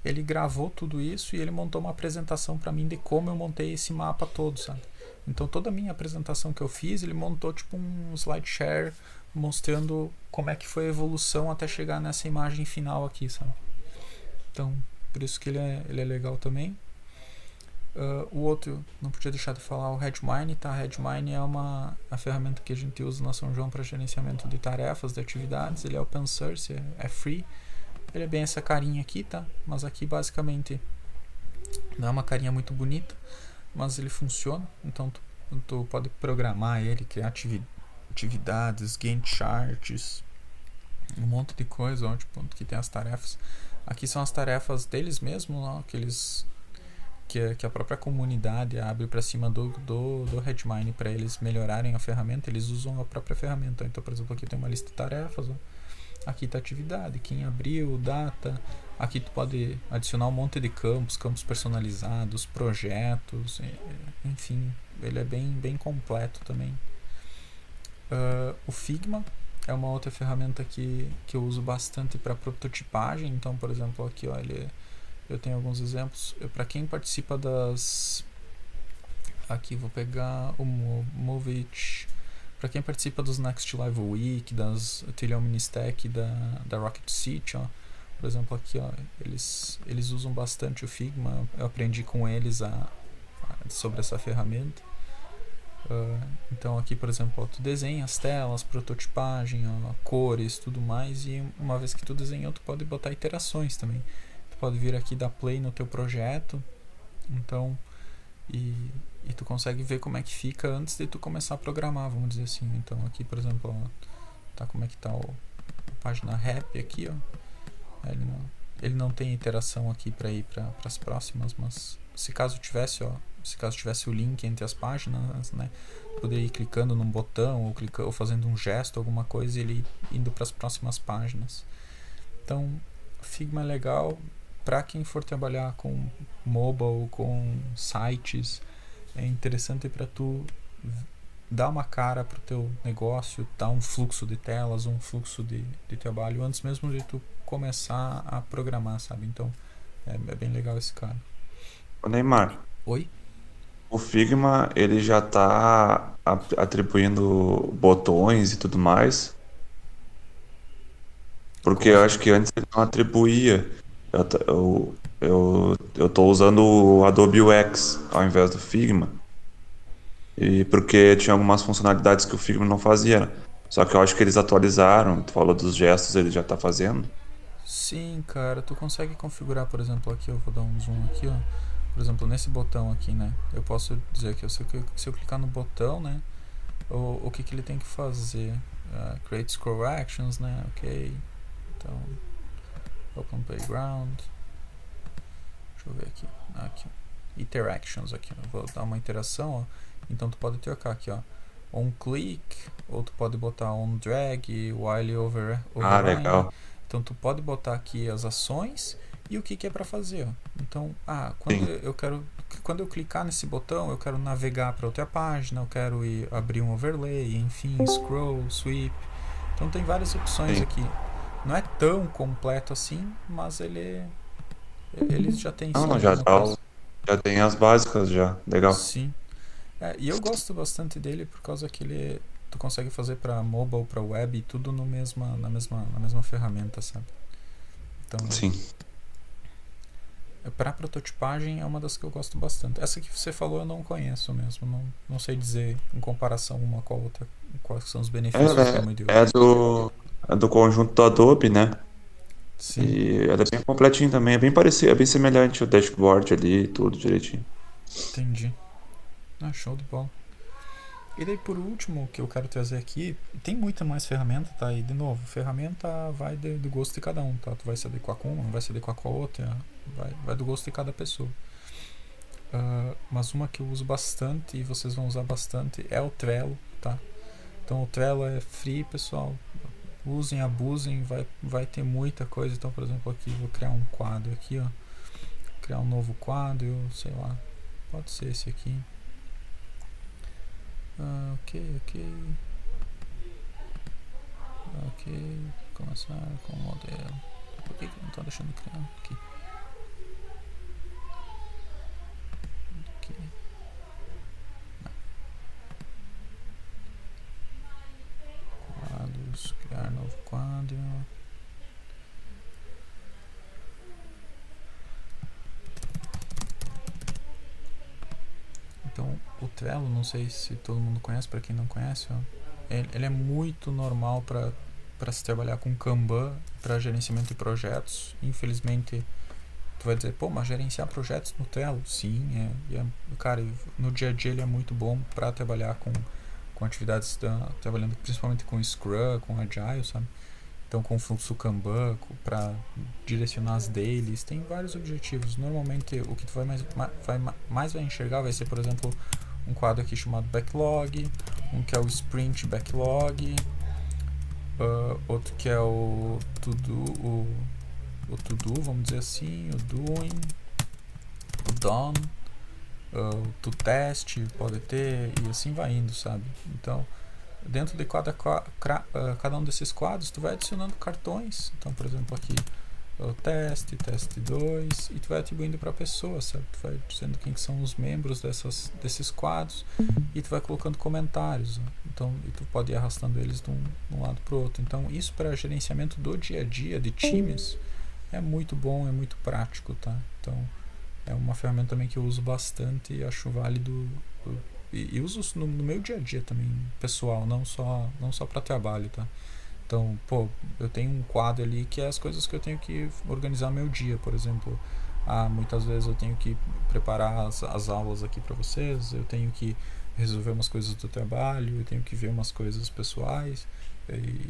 Speaker 1: Ele gravou tudo isso e ele montou uma apresentação para mim de como eu montei esse mapa todo, sabe. Então toda a minha apresentação que eu fiz, ele montou tipo um slideshare mostrando como é que foi a evolução até chegar nessa imagem final aqui, sabe. Então por isso que ele é legal também. O outro, não podia deixar de falar, o Redmine, tá? Redmine é a ferramenta que a gente usa na São João para gerenciamento de tarefas, de atividades. Ele é open source, é free. Ele é bem essa carinha aqui, tá? Mas aqui basicamente não é uma carinha muito bonita, mas ele funciona. Então tu pode programar ele, criar atividades, Gantt charts, um monte de coisa, ó, tipo, que tem as tarefas. Aqui são as tarefas deles mesmos, ó, que a própria comunidade abre para cima do Redmine para eles melhorarem a ferramenta. Eles usam a própria ferramenta. Então, por exemplo, aqui tem uma lista de tarefas, ó. Aqui está a atividade, quem abriu, data. Aqui tu pode adicionar um monte de campos personalizados, projetos, enfim, ele é bem completo também. O Figma é uma outra ferramenta que eu uso bastante para prototipagem. Então, por exemplo, aqui, ó, eu tenho alguns exemplos. Para quem participa aqui vou pegar o Move It. Para quem participa dos Next Level Week, das Trilhão Ministec, da Rocket City, ó. Por exemplo, aqui, ó, eles usam bastante o Figma. Eu aprendi com eles sobre essa ferramenta. Então aqui, por exemplo, ó, tu desenha as telas, prototipagem, ó, cores, tudo mais. E uma vez que tu desenhou, tu pode botar iterações também. Pode vir aqui dar play no teu projeto, então, e tu consegue ver como é que fica antes de tu começar a programar, vamos dizer assim. Então aqui, por exemplo, ó, tá, como é que tá a página rap aqui, ó. Ele não tem iteração aqui para ir para as próximas, mas se caso tivesse o link entre as páginas, né, poderia ir clicando num botão ou fazendo um gesto, alguma coisa, e ele indo para as próximas páginas. Então Figma é legal. para quem for trabalhar com mobile, com sites, é interessante para tu dar uma cara pro teu negócio, dar um fluxo de telas, um fluxo de trabalho antes mesmo de tu começar a programar, sabe? Então é bem legal esse cara.
Speaker 5: Ô Neymar,
Speaker 1: Oi?
Speaker 5: o Figma ele já tá atribuindo botões e tudo mais, porque
Speaker 1: Como
Speaker 5: eu
Speaker 1: assim?
Speaker 5: acho que antes ele não atribuía. Eu tô usando o Adobe UX ao invés do Figma, e porque tinha algumas funcionalidades que o Figma não fazia, né? Só que eu acho que eles atualizaram, tu falou dos gestos, ele já tá fazendo.
Speaker 1: Sim, cara, tu consegue configurar, por exemplo, aqui eu vou dar um zoom aqui, ó. Por exemplo, nesse botão aqui, né? Eu posso dizer que se eu clicar no botão, né? O que ele tem que fazer? Create scroll actions, né? Ok. Então, Open Playground. Deixa eu ver aqui. Aqui. Interactions aqui. Eu vou dar uma interação, ó. Então tu pode trocar aqui, ó. On click, ou tu pode botar on drag, while
Speaker 5: Ah,
Speaker 1: override.
Speaker 5: legal.
Speaker 1: Então tu pode botar aqui as ações e o que é para fazer, ó. Então,
Speaker 5: Sim,
Speaker 1: quando eu clicar nesse botão, eu quero navegar para outra página, eu quero abrir um overlay, enfim, scroll, sweep. Então tem várias opções
Speaker 5: sim.
Speaker 1: aqui. Não é tão completo assim, mas ele já tem
Speaker 5: Não,
Speaker 1: sim
Speaker 5: não, já
Speaker 1: alguma coisa.
Speaker 5: já tem as básicas já. Legal.
Speaker 1: Sim. E eu gosto bastante dele por causa que tu consegue fazer para mobile, para web, tudo na mesma ferramenta, sabe? Então,
Speaker 5: Sim.
Speaker 1: para prototipagem é uma das que eu gosto bastante. Essa que você falou eu não conheço mesmo, não sei dizer em comparação uma com a outra quais são os benefícios de
Speaker 5: Ela
Speaker 1: uma e de
Speaker 5: é
Speaker 1: outra.
Speaker 5: do conjunto do Adobe, né?
Speaker 1: Sim,
Speaker 5: E ela é bem completinho também, é bem parecido, é bem semelhante ao dashboard ali, tudo direitinho.
Speaker 1: entendi. Show de bola. E daí por último, o que eu quero trazer aqui, tem muita mais ferramenta, tá? E de novo, ferramenta vai do gosto de cada um, tá? Tu vai se adequar com uma, não vai se adequar com a outra, vai do gosto de cada pessoa. Mas uma que eu uso bastante e vocês vão usar bastante é o Trello, tá? Então o Trello é free, pessoal. Usem, abusem, vai ter muita coisa. Então, por exemplo, aqui vou criar um quadro aqui, ó. Criar um novo quadro, sei lá. Pode ser esse aqui. Ok. Começar com o modelo. Por que não está deixando criar? Aqui. Quadros, criar novo quadro. Então, o Trello, não sei se todo mundo conhece, para quem não conhece, ó, ele é muito normal para se trabalhar com Kanban, para gerenciamento de projetos. Infelizmente, tu vai dizer, pô, mas gerenciar projetos no Trello? Sim, cara, no dia a dia ele é muito bom para trabalhar com atividades, trabalhando principalmente com Scrum, com Agile, sabe? Então, com fluxo Kanban, para direcionar as dailies, tem vários objetivos. Normalmente, o que tu mais vai enxergar vai ser, por exemplo, um quadro aqui chamado Backlog, um que é o Sprint Backlog, outro que é o To-Do, vamos dizer assim, o Doing, o Done, o To Test, pode ter, e assim vai indo, sabe? Então, dentro de cada um desses quadros, tu vai adicionando cartões. Então, por exemplo, aqui o teste 2, e tu vai atribuindo para a pessoa, sabe? Tu vai dizendo quem são os membros desses quadros e tu vai colocando comentários. Então, e tu pode ir arrastando eles de um lado para o outro. Então, isso para gerenciamento do dia a dia de times é muito bom, é muito prático, tá? Então, é uma ferramenta também que eu uso bastante e acho válido. E uso no meu dia a dia também, pessoal, não só para trabalho, tá? Então, pô, eu tenho um quadro ali que é as coisas que eu tenho que organizar meu dia, por exemplo. Muitas vezes eu tenho que preparar as aulas aqui para vocês, eu tenho que resolver umas coisas do trabalho, eu tenho que ver umas coisas pessoais, e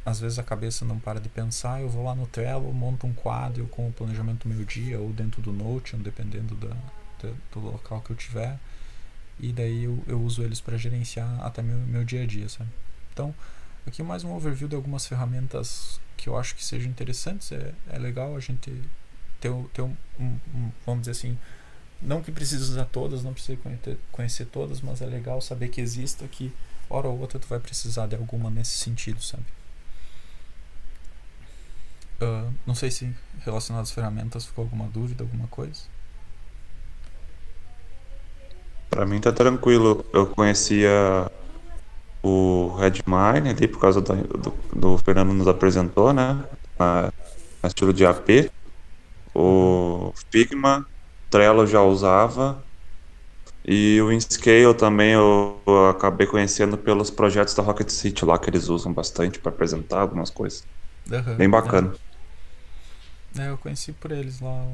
Speaker 1: às vezes a cabeça não para de pensar, eu vou lá no Trello, monto um quadro com o planejamento do meu dia, ou dentro do Notion, dependendo do local que eu tiver, e daí eu uso eles para gerenciar até meu dia a dia, sabe? Então, aqui mais um overview de algumas ferramentas que eu acho que sejam interessantes. É legal a gente vamos dizer assim, não que precise usar todas, não precisa conhecer todas, mas é legal saber que exista, que hora ou outra tu vai precisar de alguma nesse sentido, sabe? Não sei se relacionado às ferramentas ficou alguma dúvida, alguma coisa.
Speaker 5: Pra mim tá tranquilo. Eu conhecia o Redmine ali por causa do Fernando nos apresentou, né? A estilo de AP. O Figma, Trello eu já usava. E o InScale também eu acabei conhecendo pelos projetos da Rocket City lá, que eles usam bastante para apresentar algumas coisas. Bem bacana.
Speaker 1: Eu conheci por eles lá.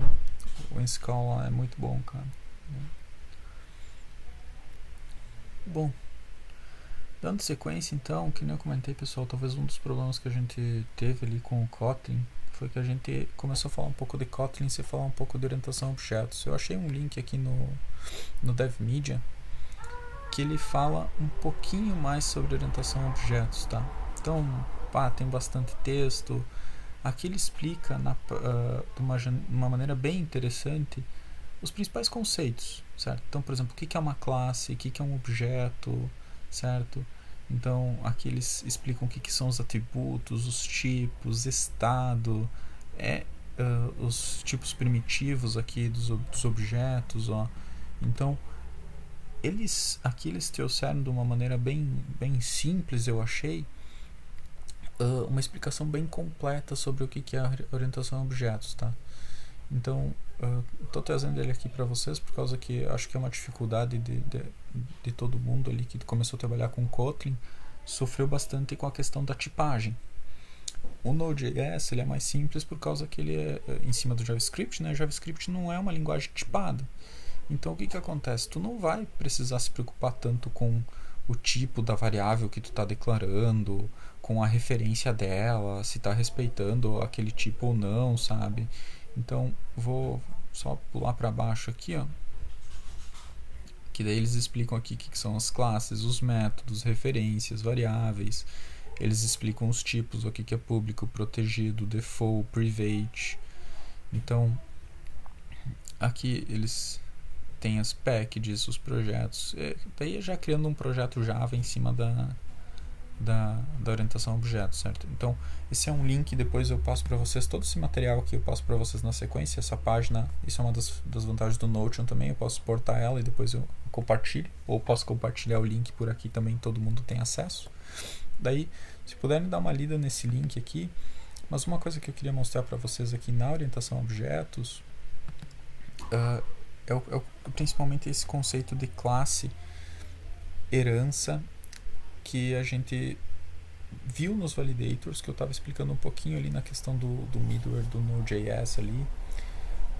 Speaker 1: O InScale lá é muito bom, cara. Bom, dando sequência então, que nem eu comentei, pessoal, talvez um dos problemas que a gente teve ali com o Kotlin foi que a gente começou a falar um pouco de Kotlin sem falar um pouco de orientação a objetos. Eu achei um link aqui no DevMedia que ele fala um pouquinho mais sobre orientação a objetos, tá? Então, tem bastante texto. Aqui ele explica de uma maneira bem interessante os principais conceitos, certo? Então, por exemplo, o que é uma classe, o que é um objeto, certo? Então, aqui eles explicam o que são os atributos, os tipos, estado, os tipos primitivos aqui dos objetos, ó. Então, eles trouxeram de uma maneira bem simples, eu achei, uma explicação bem completa sobre o que é a orientação a objetos, tá? Então, estou trazendo ele aqui para vocês por causa que acho que é uma dificuldade de todo mundo ali que começou a trabalhar com Kotlin, sofreu bastante com a questão da tipagem. O Node.js ele é mais simples por causa que ele é em cima do JavaScript, né? JavaScript não é uma linguagem tipada. Então, o que acontece? Tu não vai precisar se preocupar tanto com o tipo da variável que tu está declarando, com a referência dela, se está respeitando aquele tipo ou não, sabe? Então, vou só pular para baixo aqui, ó. Que daí eles explicam aqui o que são as classes, os métodos, referências, variáveis. Eles explicam os tipos, o que é público, protegido, default, private. Então, aqui eles têm as packages, os projetos. Daí já criando um projeto Java em cima da orientação a objetos, certo? Então, esse é um link, depois eu passo para vocês todo esse material aqui, eu passo para vocês na sequência, essa página, isso é uma das vantagens do Notion também, eu posso exportar ela e depois eu compartilho, ou posso compartilhar o link por aqui também, todo mundo tem acesso. Daí, se puderem dar uma lida nesse link aqui, mas uma coisa que eu queria mostrar para vocês aqui na orientação a objetos, principalmente esse conceito de classe, herança, que a gente viu nos validators, que eu estava explicando um pouquinho ali na questão do middleware do Node.js ali,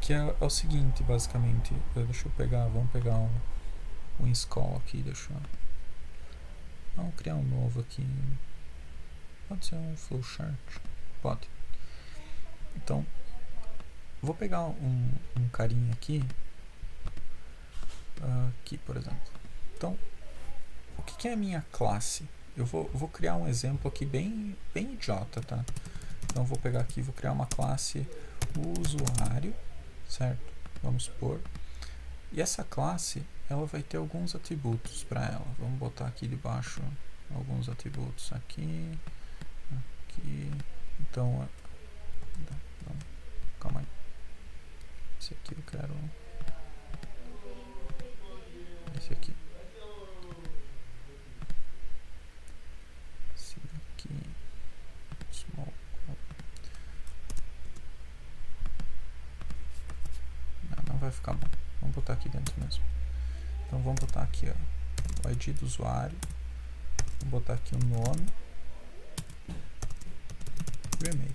Speaker 1: que é o seguinte, basicamente, vamos pegar um install aqui, vamos criar um novo aqui, pode ser um flowchart, pode. Então, vou pegar um carinha aqui, por exemplo. Então, o que é a minha classe? Eu vou criar um exemplo aqui bem idiota, tá? Então, vou pegar aqui, vou criar uma classe usuário, certo? Vamos supor. E essa classe, ela vai ter alguns atributos para ela. Vamos botar aqui debaixo alguns atributos. Aqui. Então, calma aí. Esse aqui eu quero... Esse aqui. Esse aqui. Small. Não vai ficar bom. Vamos botar aqui dentro mesmo. Então vamos botar aqui, ó, o ID do usuário. Vamos botar aqui o nome. E o e-mail.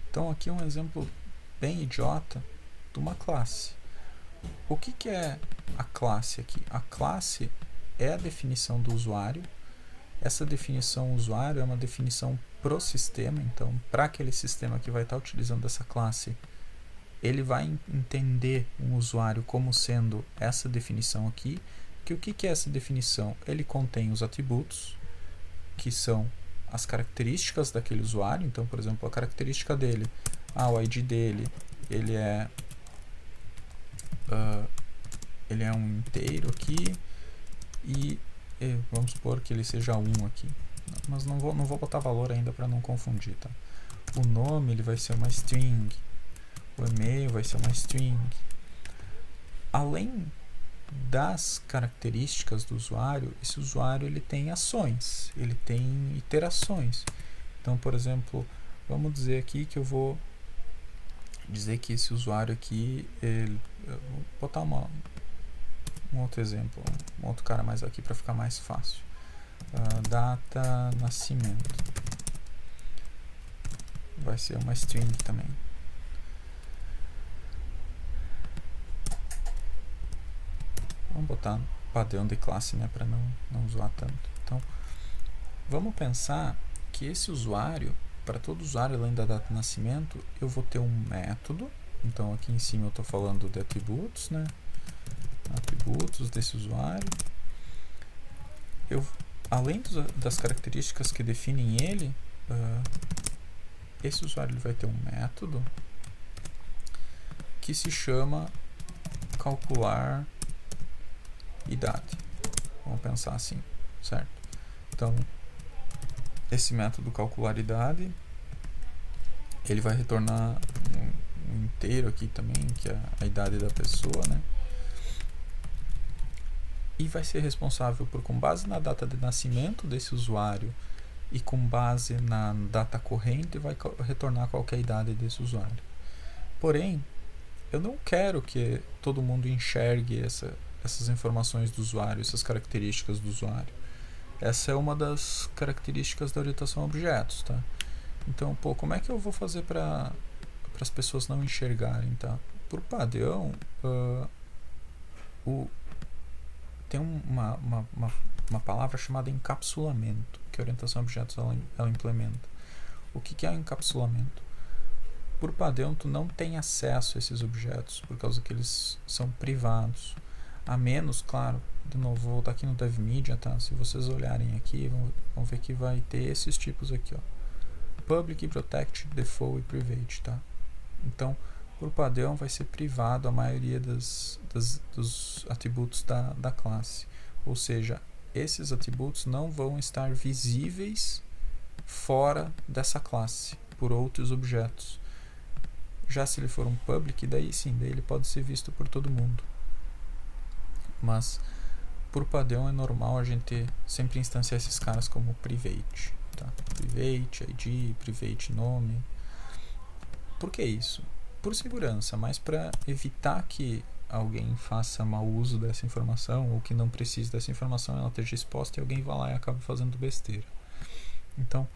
Speaker 1: Então aqui é um exemplo bem idiota de uma classe. O que é a classe aqui? A classe é a definição do usuário. Essa definição usuário é uma definição pro sistema. Então, para aquele sistema que vai estar utilizando essa classe, ele vai entender um usuário como sendo essa definição aqui. Que o que é essa definição? Ele contém os atributos, que são as características daquele usuário. Então, por exemplo, a característica dele o ID dele, ele é um inteiro aqui e vamos supor que ele seja 1 aqui, mas não vou botar valor ainda para não confundir, tá? O nome ele vai ser uma string, o e-mail vai ser uma string. Além das características do usuário, esse usuário ele tem ações, ele tem iterações. Então, por exemplo, vamos dizer aqui que eu vou dizer que esse usuário aqui, vou botar um outro exemplo, um outro cara mais aqui para ficar mais fácil. Data nascimento vai ser uma string também. Vamos botar padrão de classe, né, para não zoar tanto. Então, vamos pensar que esse usuário, para todo usuário além da data de nascimento, eu vou ter um método. Então, aqui em cima eu estou falando de atributos, né? Atributos desse usuário. Além das características que definem ele, esse usuário ele vai ter um método que se chama calcular idade. Vamos pensar assim, certo? Então, esse método calcular idade, ele vai retornar um inteiro aqui também, que é a idade da pessoa, né? E vai ser responsável por, com base na data de nascimento desse usuário e com base na data corrente, vai retornar qualquer idade desse usuário. Porém, eu não quero que todo mundo enxergue essas informações do usuário, essas características do usuário. Essa é uma das características da orientação a objetos, tá? Então, como é que eu vou fazer para as pessoas não enxergarem, tá? Por padrão, tem uma palavra chamada encapsulamento, que a orientação a objetos ela implementa. O que é o encapsulamento? Por padrão, tu não tem acesso a esses objetos, por causa que eles são privados. A menos, claro, de novo, vou voltar aqui no DevMedia, tá? Se vocês olharem aqui, vão ver que vai ter esses tipos aqui, ó. Public, Protect, Default e Private, tá? Então, por padrão, vai ser privado a maioria dos atributos da classe. Ou seja, esses atributos não vão estar visíveis fora dessa classe, por outros objetos. Já se ele for um public, daí sim, daí ele pode ser visto por todo mundo. Mas, por padrão, é normal a gente sempre instanciar esses caras como private, tá? Private ID, private nome. Por que isso? Por segurança, mas para evitar que alguém faça mau uso dessa informação ou que não precise dessa informação, ela esteja exposta e alguém vá lá e acabe fazendo besteira. Então,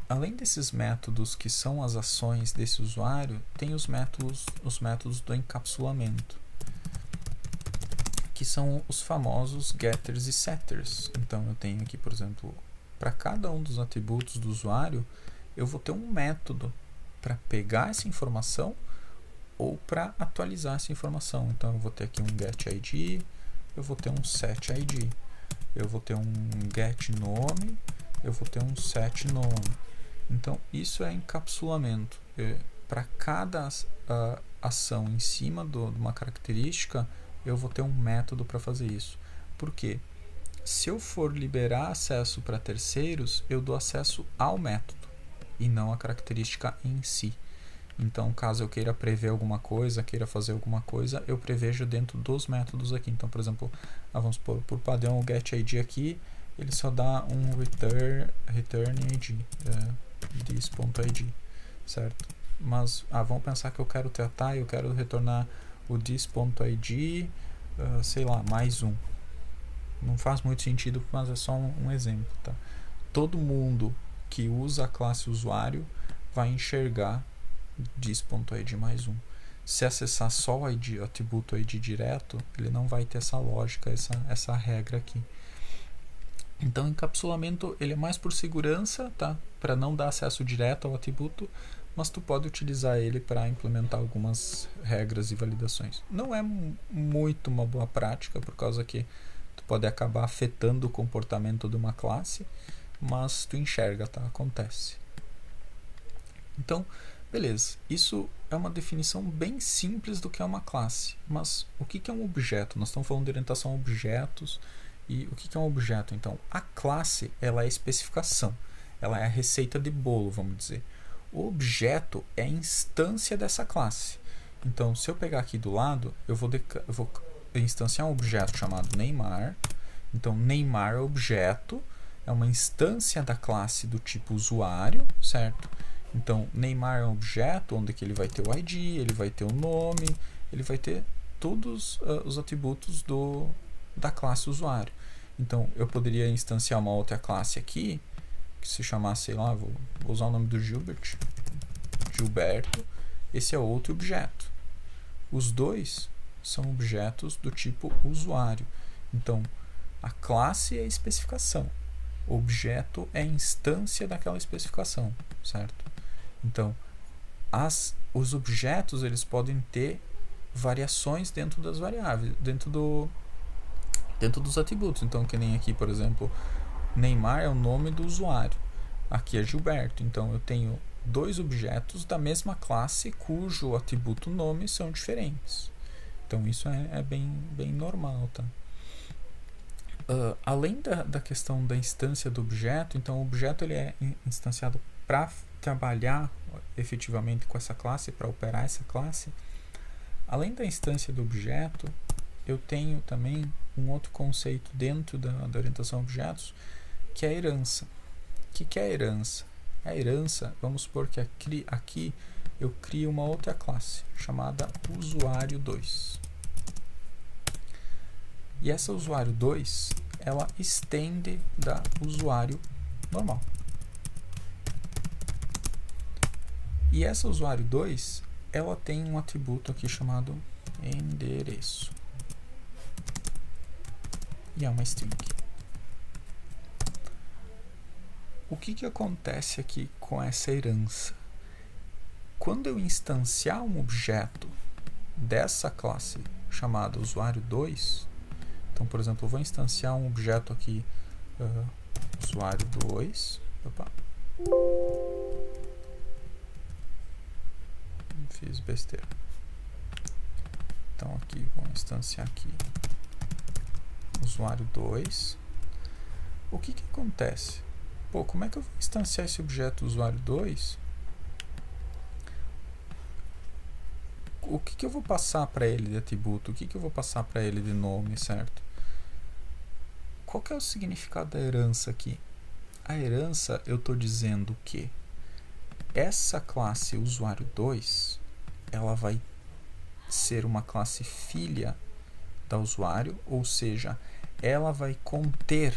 Speaker 1: além desses métodos que são as ações desse usuário, tem os métodos do encapsulamento, que são os famosos getters e setters. Então eu tenho aqui, por exemplo, para cada um dos atributos do usuário, eu vou ter um método para pegar essa informação ou para atualizar essa informação. Então eu vou ter aqui um getID, eu vou ter um setID, eu vou ter um getNome, eu vou ter um setNome. Então isso é encapsulamento. Para cada ação em cima de uma característica, eu vou ter um método para fazer isso. Por quê? Se eu for liberar acesso para terceiros, eu dou acesso ao método e não à característica em si. Então, caso eu queira prever alguma coisa, queira fazer alguma coisa, eu prevejo dentro dos métodos aqui. Então, por exemplo, vamos supor, por padrão o getID aqui, ele só dá um return ID, this.id, certo? Mas, vamos pensar que eu quero tratar, eu quero retornar o this.id, sei lá, mais um. Não faz muito sentido, mas é só um exemplo, tá? Todo mundo que usa a classe usuário vai enxergar this.id mais um. Se acessar só o ID, o atributo ID direto, ele não vai ter essa lógica, essa regra aqui. Então, o encapsulamento ele é mais por segurança, tá? Para não dar acesso direto ao atributo, mas tu pode utilizar ele para implementar algumas regras e validações. Não é muito uma boa prática, por causa que tu pode acabar afetando o comportamento de uma classe, mas tu enxerga, tá? Acontece. Então, Beleza, isso é uma definição bem simples do que é uma classe. Mas o que é um objeto? Nós estamos falando de orientação a objetos. E o que é um objeto? Então, a classe ela é a especificação. Ela é a receita de bolo, vamos dizer. O objeto é a instância dessa classe. Então, se eu pegar aqui do lado, eu vou instanciar um objeto chamado Neymar. Então, Neymar é objeto, é uma instância da classe do tipo usuário, certo? Então, Neymar é um objeto onde que ele vai ter o ID, ele vai ter o nome, ele vai ter todos os atributos da classe usuário. Então, eu poderia instanciar uma outra classe aqui, que se chamasse, sei lá, vou usar o nome do Gilberto. Esse é outro objeto. Os dois são objetos do tipo usuário. Então, a classe é a especificação. O objeto é a instância daquela especificação, certo? Então, os objetos eles podem ter variações dentro das variáveis, dentro dos atributos. Então, que nem aqui, por exemplo, Neymar é o nome do usuário. Aqui é Gilberto. Então, eu tenho dois objetos da mesma classe cujo atributo nome são diferentes. Então, isso é bem normal, tá? Além da questão da instância do objeto, então o objeto ele é instanciado para trabalhar efetivamente com essa classe, para operar essa classe. Além da instância do objeto, eu tenho também um outro conceito dentro da orientação a objetos, que é a herança. O que é a herança? A herança, vamos supor que aqui eu crio uma outra classe, chamada usuário 2. E essa usuário 2, ela estende da usuário normal. E essa usuário 2, ela tem um atributo aqui chamado endereço. E é uma string. O que acontece aqui com essa herança? Quando eu instanciar um objeto dessa classe chamada usuário 2, então, por exemplo, eu vou instanciar um objeto aqui, usuário 2. Opa. Fiz besteira. Então, aqui, vou instanciar aqui usuário 2. O que acontece? Pô, como é que eu vou instanciar esse objeto usuário 2? O que eu vou passar para ele de atributo? O que eu vou passar para ele de nome, certo? Qual que é o significado da herança aqui? A herança, eu estou dizendo que essa classe usuário 2, ela vai ser uma classe filha da usuário, ou seja, ela vai conter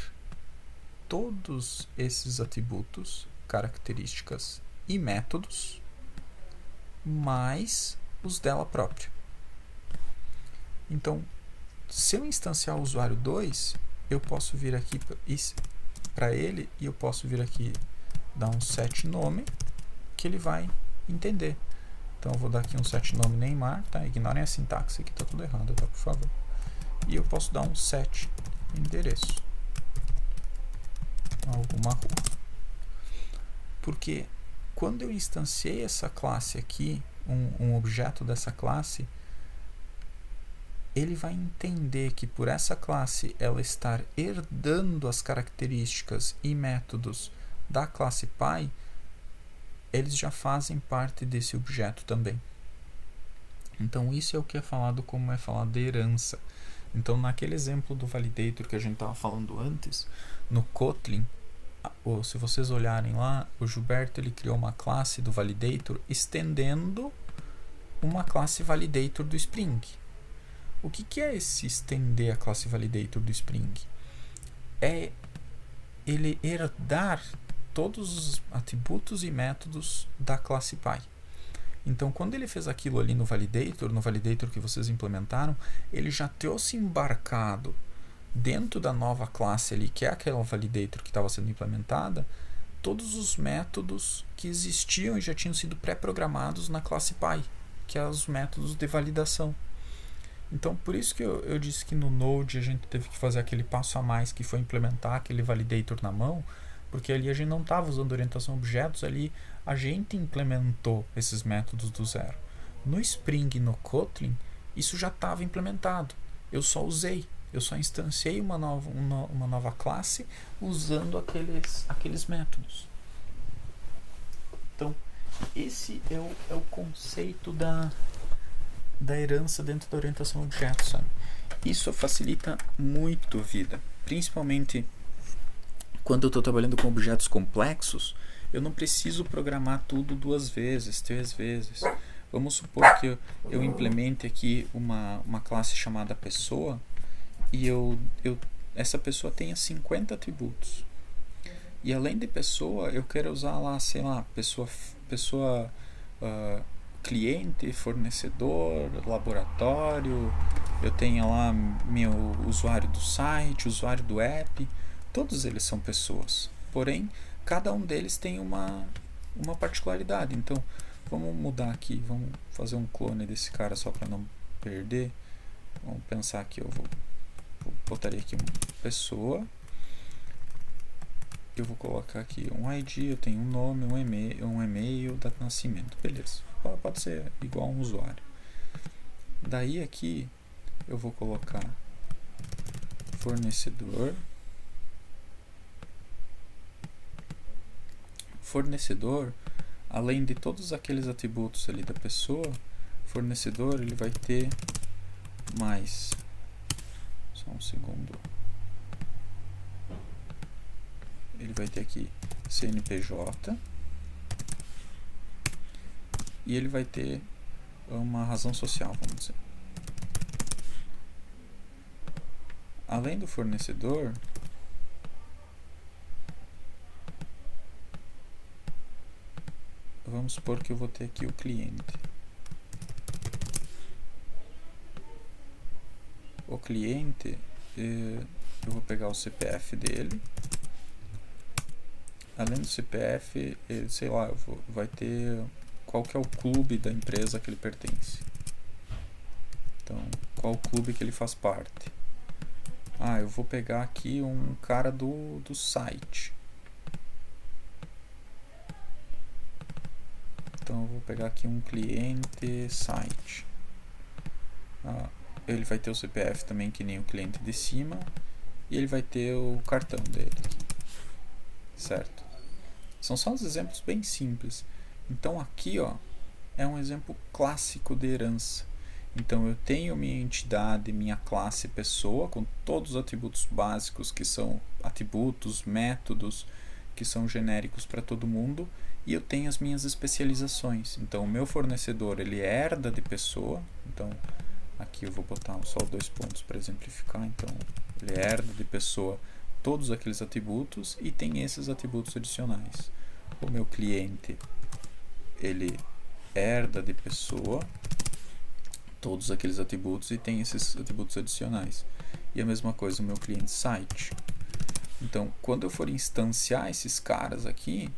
Speaker 1: todos esses atributos, características e métodos, mais os dela própria. Então, se eu instanciar o usuário 2, eu posso vir aqui para ele e eu posso vir aqui dar um set nome que ele vai entender. Então, eu vou dar aqui um set nome Neymar, tá? Ignorem a sintaxe aqui, tá tudo errado, tá? Por favor. E eu posso dar um set endereço. Alguma rua. Porque quando eu instanciei essa classe aqui, um objeto dessa classe, ele vai entender que por essa classe ela estar herdando as características e métodos da classe pai, eles já fazem parte desse objeto também. Então isso é o que é falado como é falado de herança. Então naquele exemplo do validator que a gente estava falando antes, no Kotlin, ou se vocês olharem lá, o Gilberto ele criou uma classe do validator estendendo uma classe validator do Spring. O que é esse estender a classe validator do Spring? É ele herdar todos os atributos e métodos da classe pai. Então, quando ele fez aquilo ali no validator que vocês implementaram, ele já trouxe embarcado dentro da nova classe ali, que é aquela validator que estava sendo implementada, todos os métodos que existiam e já tinham sido pré-programados na classe pai, que é os métodos de validação. Então, por isso que eu disse que no Node a gente teve que fazer aquele passo a mais, que foi implementar aquele validator na mão, porque ali a gente não estava usando orientação a objetos, ali a gente implementou esses métodos do zero. No Spring e no Kotlin, isso já estava implementado. Eu só instanciei uma nova classe usando aqueles métodos. Então, esse é o conceito da herança dentro da orientação a objetos, sabe? Isso facilita muito a vida, principalmente quando eu estou trabalhando com objetos complexos. Eu não preciso programar tudo 2 vezes, 3 vezes. Vamos supor que eu implemente aqui uma classe chamada pessoa e essa pessoa tenha 50 atributos. E além de pessoa, eu quero usar lá, sei lá, pessoa cliente, fornecedor, laboratório, eu tenho lá meu usuário do site, usuário do app, todos eles são pessoas. Porém, cada um deles tem uma particularidade. Então, vamos mudar aqui, vamos fazer um clone desse cara só para não perder. Vamos pensar que eu botaria aqui uma pessoa. Eu vou colocar aqui um ID, eu tenho um nome, um e-mail, data de nascimento. Beleza, pode ser igual a um usuário. Daí aqui eu vou colocar fornecedor. Fornecedor, além de todos aqueles atributos ali da pessoa, fornecedor ele vai ter mais. Só um segundo. Ele vai ter aqui CNPJ e ele vai ter uma razão social, vamos dizer. Além do fornecedor, vamos supor que eu vou ter aqui o cliente. O cliente, eu vou pegar o CPF dele. Além do CPF, sei lá, vai ter qual que é o clube da empresa que ele pertence. Então, qual clube que ele faz parte. Eu vou pegar aqui um cara do site. Então, eu vou pegar aqui um cliente site. Ele vai ter o CPF também, que nem o cliente de cima. E ele vai ter o cartão dele. Certo? São só uns exemplos bem simples. Então aqui, ó, é um exemplo clássico de herança. Então eu tenho minha entidade, minha classe pessoa, com todos os atributos básicos, que são atributos, métodos, que são genéricos para todo mundo. E eu tenho as minhas especializações. Então o meu fornecedor, ele herda de pessoa. Então aqui eu vou botar só 2 pontos para exemplificar. Então ele herda de pessoa todos aqueles atributos e tem esses atributos adicionais. O meu cliente, ele herda de pessoa todos aqueles atributos e tem esses atributos adicionais. E a mesma coisa o meu cliente site. Então, quando eu for instanciar esses caras aqui,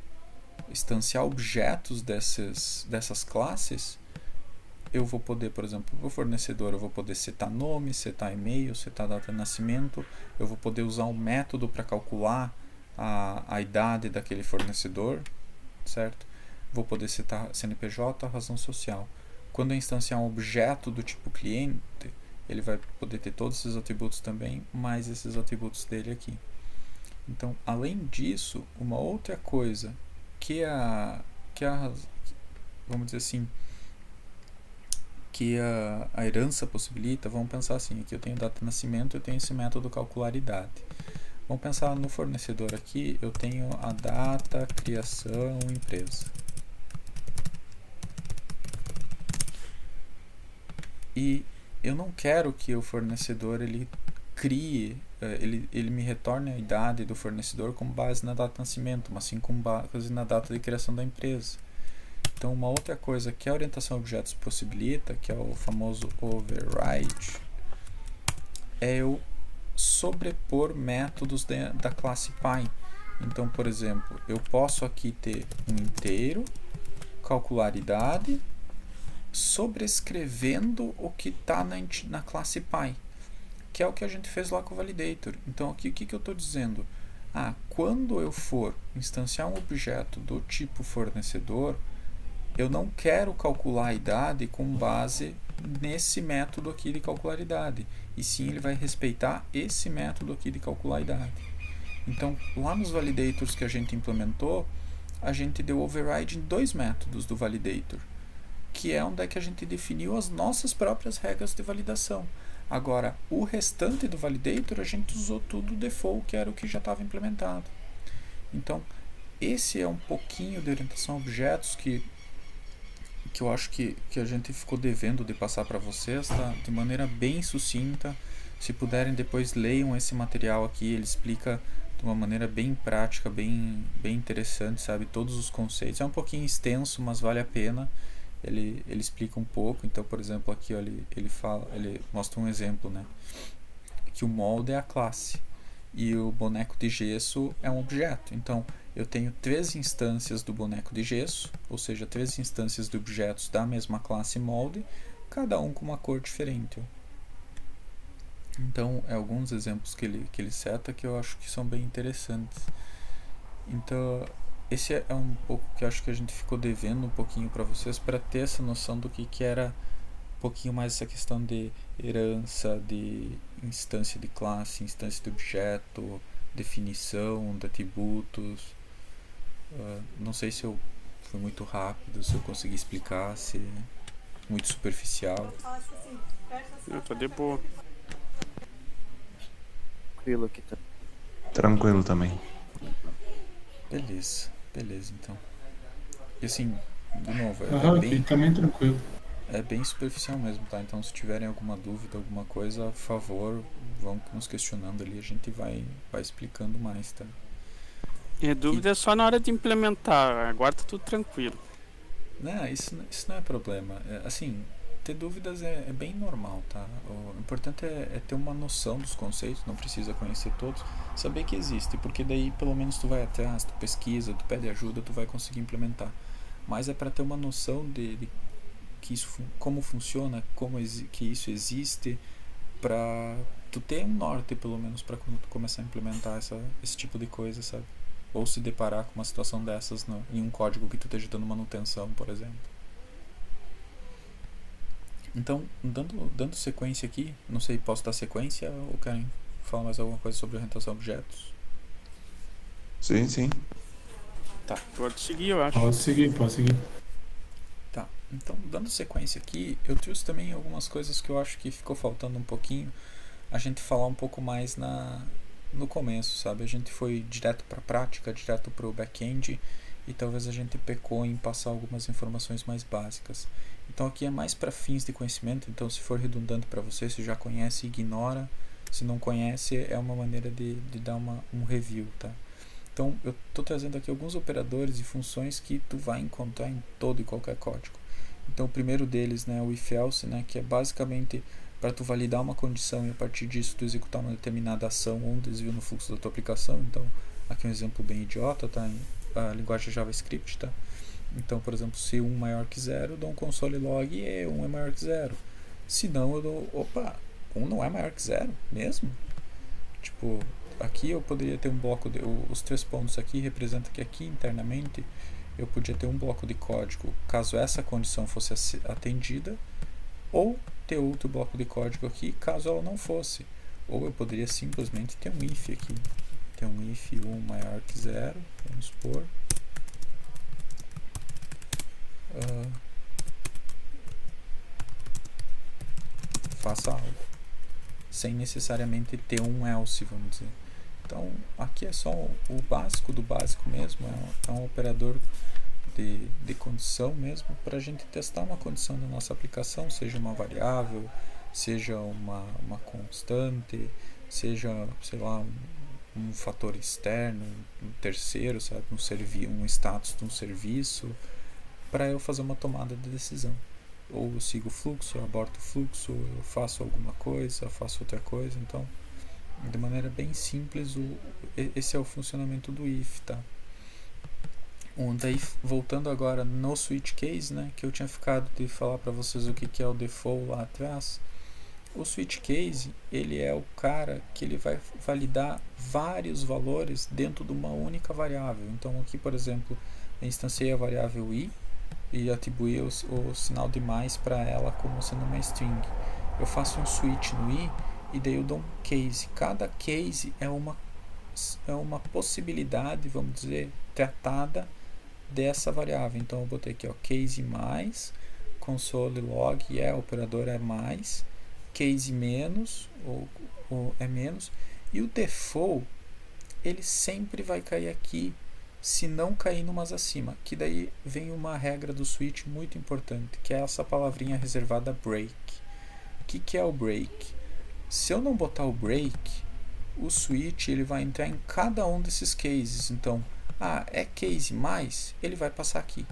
Speaker 1: instanciar objetos dessas classes, eu vou poder, por exemplo, para o fornecedor, eu vou poder setar nome, setar e-mail, setar data de nascimento, eu vou poder usar um método para calcular a idade daquele fornecedor, certo? Vou poder setar CNPJ, razão social. Quando eu instanciar um objeto do tipo cliente, ele vai poder ter todos esses atributos também, mais esses atributos dele aqui. Então, além disso, uma outra coisa que vamos dizer assim, que a herança possibilita, vamos pensar assim, aqui eu tenho data de nascimento, eu tenho esse método calcular idade. Vamos pensar no fornecedor aqui, eu tenho a data, criação, empresa. E eu não quero que o fornecedor ele crie, ele me retorne a idade do fornecedor com base na data de nascimento, mas sim com base na data de criação da empresa. Então, uma outra coisa que a orientação a objetos possibilita, que é o famoso override, é eu sobrepor métodos da classe Py. Então, por exemplo, eu posso aqui ter um inteiro, calcular idade, sobrescrevendo o que está na classe Py, que é o que a gente fez lá com o validator. Então, aqui o que eu estou dizendo? quando eu for instanciar um objeto do tipo fornecedor, eu não quero calcular a idade com base nesse método aqui de calcular a idade, e sim ele vai respeitar esse método aqui de calcular a idade. Então, lá nos validators que a gente implementou, a gente deu override em 2 métodos do validator, que é onde é que a gente definiu as nossas próprias regras de validação. Agora, o restante do validator a gente usou tudo default, que era o que já estava implementado. Então, esse é um pouquinho de orientação a objetos que eu acho que a gente ficou devendo de passar para vocês, tá? De maneira bem sucinta. Se puderem, depois leiam esse material aqui, ele explica de uma maneira bem prática, bem interessante, sabe? Todos os conceitos. É um pouquinho extenso, mas vale a pena. Ele explica um pouco. Então, por exemplo, aqui ó, ele mostra um exemplo, né? Que o molde é a classe e o boneco de gesso é um objeto. Então, eu tenho 3 instâncias do boneco de gesso, ou seja, 3 instâncias de objetos da mesma classe molde, cada um com uma cor diferente. Então, alguns exemplos que ele seta que eu acho que são bem interessantes. Então, esse é um pouco que eu acho que a gente ficou devendo um pouquinho para vocês, para ter essa noção do que era um pouquinho mais essa questão de herança, de instância de classe, instância de objeto, definição de atributos. Não sei se eu fui muito rápido, se eu consegui explicar, se muito superficial.
Speaker 4: Tá de boa.
Speaker 2: Tranquilo aqui, tá?
Speaker 5: Tranquilo também.
Speaker 1: Beleza então. E assim, de novo,
Speaker 3: Aqui também tranquilo.
Speaker 1: é bem superficial mesmo, tá? Então se tiverem alguma dúvida, alguma coisa, por favor, vão nos questionando ali, a gente vai explicando mais, tá?
Speaker 4: E a dúvida é só na hora de implementar, agora tá tudo tranquilo.
Speaker 1: Não, isso não é problema. Assim, ter dúvidas é bem normal, tá? O importante é ter uma noção dos conceitos, não precisa conhecer todos, saber que existe, porque daí pelo menos tu vai atrás, tu pesquisa, tu pede ajuda, tu vai conseguir implementar. Mas é para ter uma noção de que isso, como funciona, que isso existe, para tu ter um norte pelo menos para quando tu começar a implementar esse tipo de coisa, sabe? Ou se deparar com uma situação dessas em um código que tu esteja dando manutenção, por exemplo. Então, dando sequência aqui, não sei, posso dar sequência ou querem falar mais alguma coisa sobre orientação a objetos?
Speaker 5: Sim.
Speaker 4: Tá. Pode seguir, eu acho.
Speaker 3: Pode seguir.
Speaker 1: Tá, então dando sequência aqui, eu trouxe também algumas coisas que eu acho que ficou faltando um pouquinho a gente falar um pouco mais no começo, sabe? A gente foi direto para a prática, direto para o back-end, e talvez a gente pecou em passar algumas informações mais básicas. Então aqui é mais para fins de conhecimento, então se for redundante para você, se já conhece, ignora. Se não conhece, é uma maneira de dar um review, tá? Então eu estou trazendo aqui alguns operadores e funções que tu vai encontrar em todo e qualquer código. Então o primeiro deles, né, o if-else, né, que é basicamente para tu validar uma condição e a partir disso tu executar uma determinada ação ou um desvio no fluxo da tua aplicação. Então aqui é um exemplo bem idiota, tá? A linguagem JavaScript, tá? Então, por exemplo, se 1 maior que 0, eu dou um console log e 1 é maior que 0. Se não, eu dou, 1 não é maior que 0 mesmo? Tipo, aqui eu poderia ter um bloco os 3 pontos aqui representam que aqui internamente eu podia ter um bloco de código caso essa condição fosse atendida, ou ter outro bloco de código aqui caso ela não fosse, ou eu poderia simplesmente ter um if aqui, ter um if 1 maior que 0, vamos supor, faça algo, sem necessariamente ter um else, vamos dizer. Então aqui é só o básico do básico mesmo, é um operador de condição mesmo, para a gente testar uma condição da nossa aplicação, seja uma variável, seja uma constante, seja, sei lá, um fator externo, um terceiro, sabe, um status de um serviço, para eu fazer uma tomada de decisão. Ou eu sigo o fluxo, eu aborto o fluxo, eu faço alguma coisa, eu faço outra coisa. Então, de maneira bem simples, esse é o funcionamento do if, tá? Daí, voltando agora no switch case, né, que eu tinha ficado de falar para vocês o que é o default lá atrás. O switch case, ele é o cara que ele vai validar vários valores dentro de uma única variável. Então aqui, por exemplo, eu instanciei a variável i e atribuí o sinal de mais para ela como sendo uma string. Eu faço um switch no i e daí eu dou um case. Cada case é uma possibilidade, vamos dizer, tratada dessa variável. Então eu botei aqui, ó, case mais, console log operador é mais, case menos ou é menos, e o default ele sempre vai cair aqui se não cair numas acima, que daí vem uma regra do switch muito importante, que é essa palavrinha reservada break. O que é o break? Se eu não botar o break, o switch ele vai entrar em cada um desses cases. Então, é case mais, ele vai passar aqui.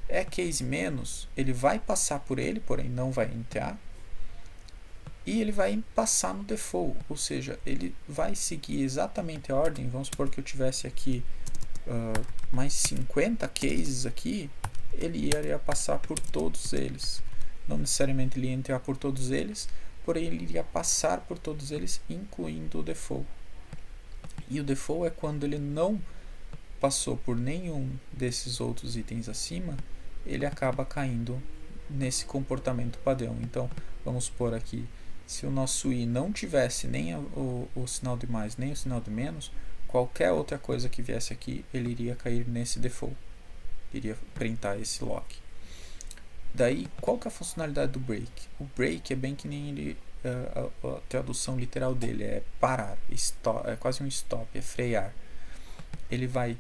Speaker 1: É case menos, ele vai passar por ele, porém não vai entrar. E ele vai passar no default, ou seja, ele vai seguir exatamente a ordem. Vamos supor que eu tivesse aqui mais 50 cases aqui, ele iria passar por todos eles. Não necessariamente ele ia entrar por todos eles, porém ele iria passar por todos eles, incluindo o default. E o default é quando ele não passou por nenhum desses outros itens acima, ele acaba caindo nesse comportamento padrão. Então, vamos supor aqui, se o nosso i não tivesse nem o sinal de mais, nem o sinal de menos, qualquer outra coisa que viesse aqui, ele iria cair nesse default. Iria printar esse log. Daí, qual que é a funcionalidade do break? O break é bem que nem ele, a tradução literal dele é parar, stop, é quase um stop, é frear. Ele vai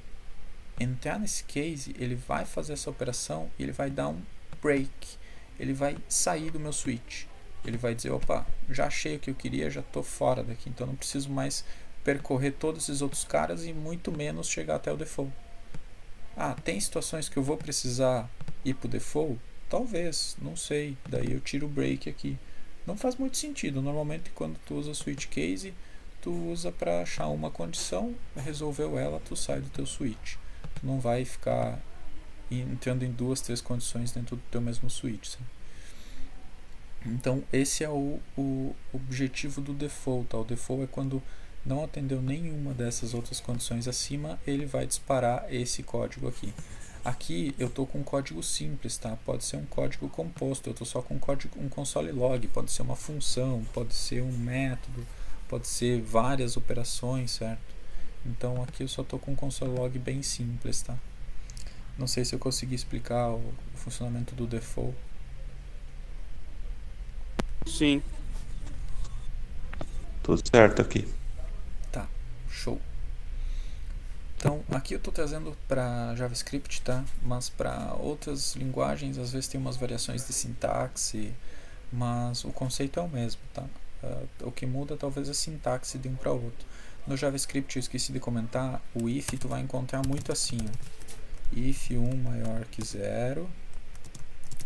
Speaker 1: entrar nesse case, ele vai fazer essa operação e ele vai dar um break. Ele vai sair do meu switch. Ele vai dizer, opa, já achei o que eu queria, já estou fora daqui, então não preciso mais percorrer todos esses outros caras e muito menos chegar até o default. Tem situações que eu vou precisar ir para o default? Talvez, não sei, daí eu tiro o break aqui. Não faz muito sentido, normalmente quando tu usa switch case, tu usa para achar uma condição, resolveu ela, tu sai do teu switch. Tu não vai ficar entrando em 2, 3 condições dentro do teu mesmo switch. Sabe? Então esse é o objetivo do default. Tá? O default é quando não atendeu nenhuma dessas outras condições acima, ele vai disparar esse código aqui. Aqui eu estou com um código simples, tá? Pode ser um código composto, eu estou só com um console log, pode ser uma função, pode ser um método, pode ser várias operações, certo? Então aqui eu só estou com um console log bem simples, tá? Não sei se eu consegui explicar o funcionamento do default.
Speaker 4: Sim.
Speaker 5: Tudo certo aqui.
Speaker 1: Tá, show. Então, aqui eu estou trazendo para JavaScript, tá? Mas para outras linguagens, às vezes tem umas variações de sintaxe, mas o conceito é o mesmo, tá? O que muda talvez a sintaxe de um para outro. No JavaScript, eu esqueci de comentar, o if tu vai encontrar muito assim, ó. If 1 maior que 0,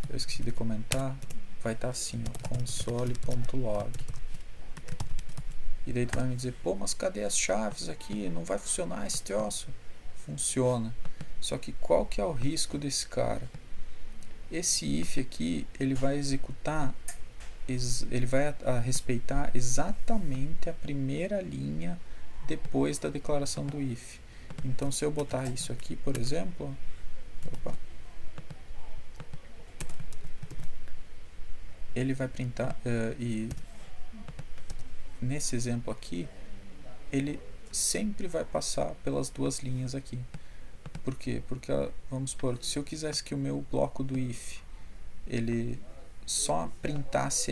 Speaker 1: eu esqueci de comentar, vai estar assim, ó, console.log. E daí tu vai me dizer, pô, mas cadê as chaves aqui? Não vai funcionar esse troço? Funciona. Só que qual que é o risco desse cara? Esse if aqui, ele vai executar, ele vai respeitar exatamente a primeira linha depois da declaração do if. Então se eu botar isso aqui, por exemplo, ele vai printar e nesse exemplo aqui, ele sempre vai passar pelas duas linhas aqui. Por quê? Porque, vamos supor, se eu quisesse que o meu bloco do if, ele só printasse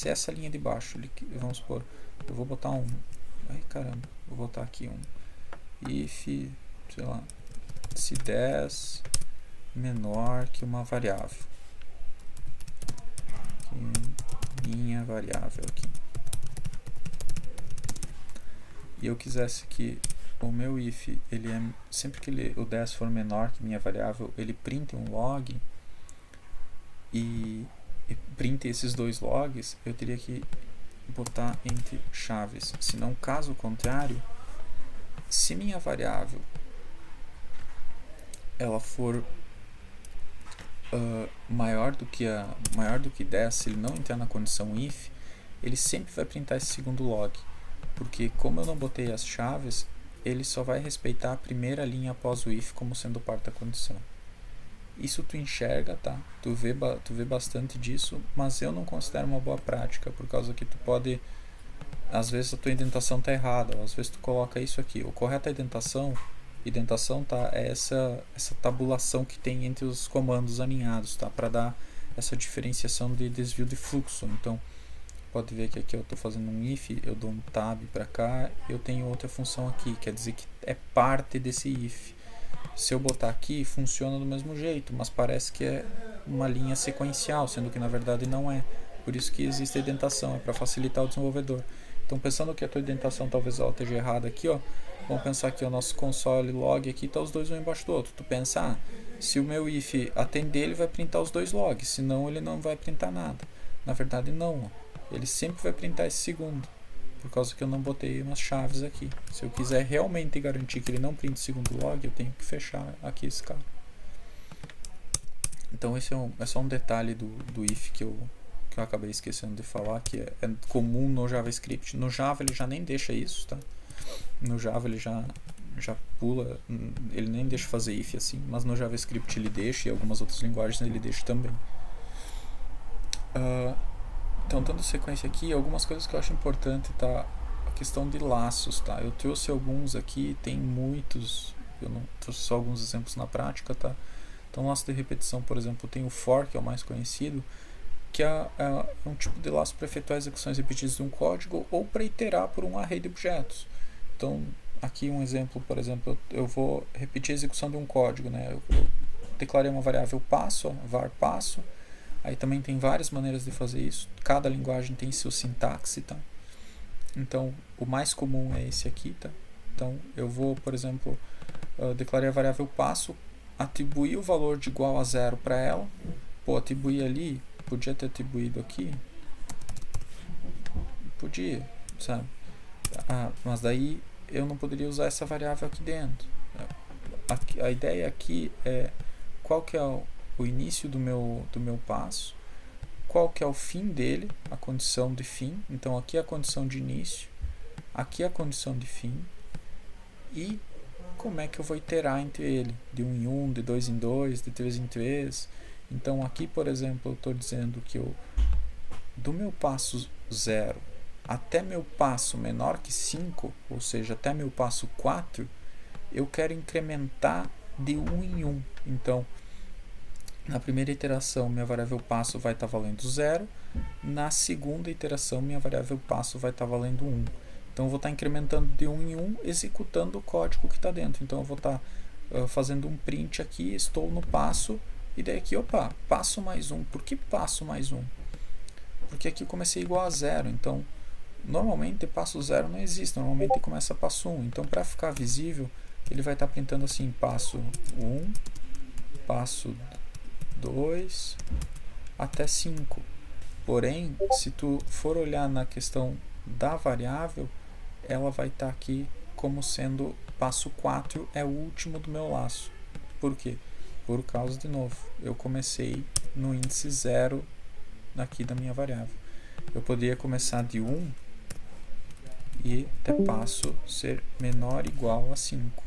Speaker 1: essa linha de baixo, vamos supor, eu vou botar vou botar aqui um if, sei lá, se 10 menor que uma variável. Minha variável aqui. E eu quisesse que o meu if, sempre que o 10 for menor que minha variável, ele printe um log e printe esses dois logs, eu teria que botar entre chaves. Senão, caso contrário, se minha variável ela for maior do que 10, se ele não entrar na condição if, ele sempre vai printar esse segundo log, porque como eu não botei as chaves, ele só vai respeitar a primeira linha após o if como sendo parte da condição. Isso tu enxerga, tá? Tu vê bastante disso, mas eu não considero uma boa prática, por causa que tu pode, às vezes a tua indentação tá errada, ou às vezes tu coloca isso aqui. O correto é indentação, tá? É essa tabulação que tem entre os comandos alinhados, tá? Para dar essa diferenciação de desvio de fluxo. Então, pode ver que aqui eu estou fazendo um if, eu dou um tab para cá, eu tenho outra função aqui, quer dizer que é parte desse if. Se eu botar aqui, funciona do mesmo jeito, mas parece que é uma linha sequencial, sendo que na verdade não é. Por isso que existe a indentação, é para facilitar o desenvolvedor. Então, pensando que a tua indentação talvez ela esteja errada aqui, ó, vamos pensar que o nosso console log aqui está os dois um embaixo do outro. Tu pensa, se o meu if atender, ele vai printar os dois logs, senão ele não vai printar nada. Na verdade não, ó. Ele sempre vai printar esse segundo, por causa que eu não botei umas chaves aqui. Se eu quiser realmente garantir que ele não printe o segundo log, eu tenho que fechar aqui esse cara. Então esse é só um detalhe do if que eu acabei esquecendo de falar, que é comum no JavaScript. No Java ele já nem deixa isso, tá? No Java ele já pula, ele nem deixa fazer if assim, mas no JavaScript ele deixa, e algumas outras linguagens ele deixa também. Então, dando sequência aqui, algumas coisas que eu acho importante, tá? A questão de laços, tá? Eu trouxe alguns aqui, tem muitos, eu não trouxe só alguns exemplos na prática, tá? Então, laço de repetição, por exemplo, tem o for, que é o mais conhecido, que é um tipo de laço para efetuar execuções repetidas de um código ou para iterar por um array de objetos. Então, aqui um exemplo, por exemplo, eu vou repetir a execução de um código, né? Eu declarei uma variável passo, var passo. Aí também tem várias maneiras de fazer isso. Cada linguagem tem seu sintaxe, tá? Então, o mais comum é esse aqui, tá? Então, eu vou, por exemplo, declarar a variável passo, atribuir o valor de igual a 0 para ela. Pô, atribuir ali, podia ter atribuído aqui. Podia, sabe? Mas daí eu não poderia usar essa variável aqui dentro. A ideia aqui é qual que é o início do meu passo, qual que é o fim dele, a condição de fim. Então aqui é a condição de início, aqui é a condição de fim, e como é que eu vou iterar entre ele, de 1 em 1, de 2 em 2, de 3 em 3. Então aqui, por exemplo, eu estou dizendo que do meu passo 0 até meu passo menor que 5, ou seja, até meu passo 4, eu quero incrementar de 1 em 1. Então, na primeira iteração, minha variável passo vai estar valendo 0. Na segunda iteração, minha variável passo vai estar valendo 1. Então, eu vou estar incrementando de 1 em 1, executando o código que está dentro. Então, eu vou estar fazendo um print aqui, estou no passo, e daí aqui, opa, passo mais 1. Por que passo mais 1? Porque aqui eu comecei igual a 0. Então, normalmente, passo 0 não existe. Normalmente, começa passo 1. Então, para ficar visível, ele vai estar printando assim, passo 1, passo 2 até 5. Porém, se tu for olhar na questão da variável, ela vai estar aqui como sendo passo 4 é o último do meu laço. Por quê? Por causa, de novo, eu comecei no índice 0 aqui da minha variável. Eu poderia começar de 1 e até passo ser menor ou igual a 5.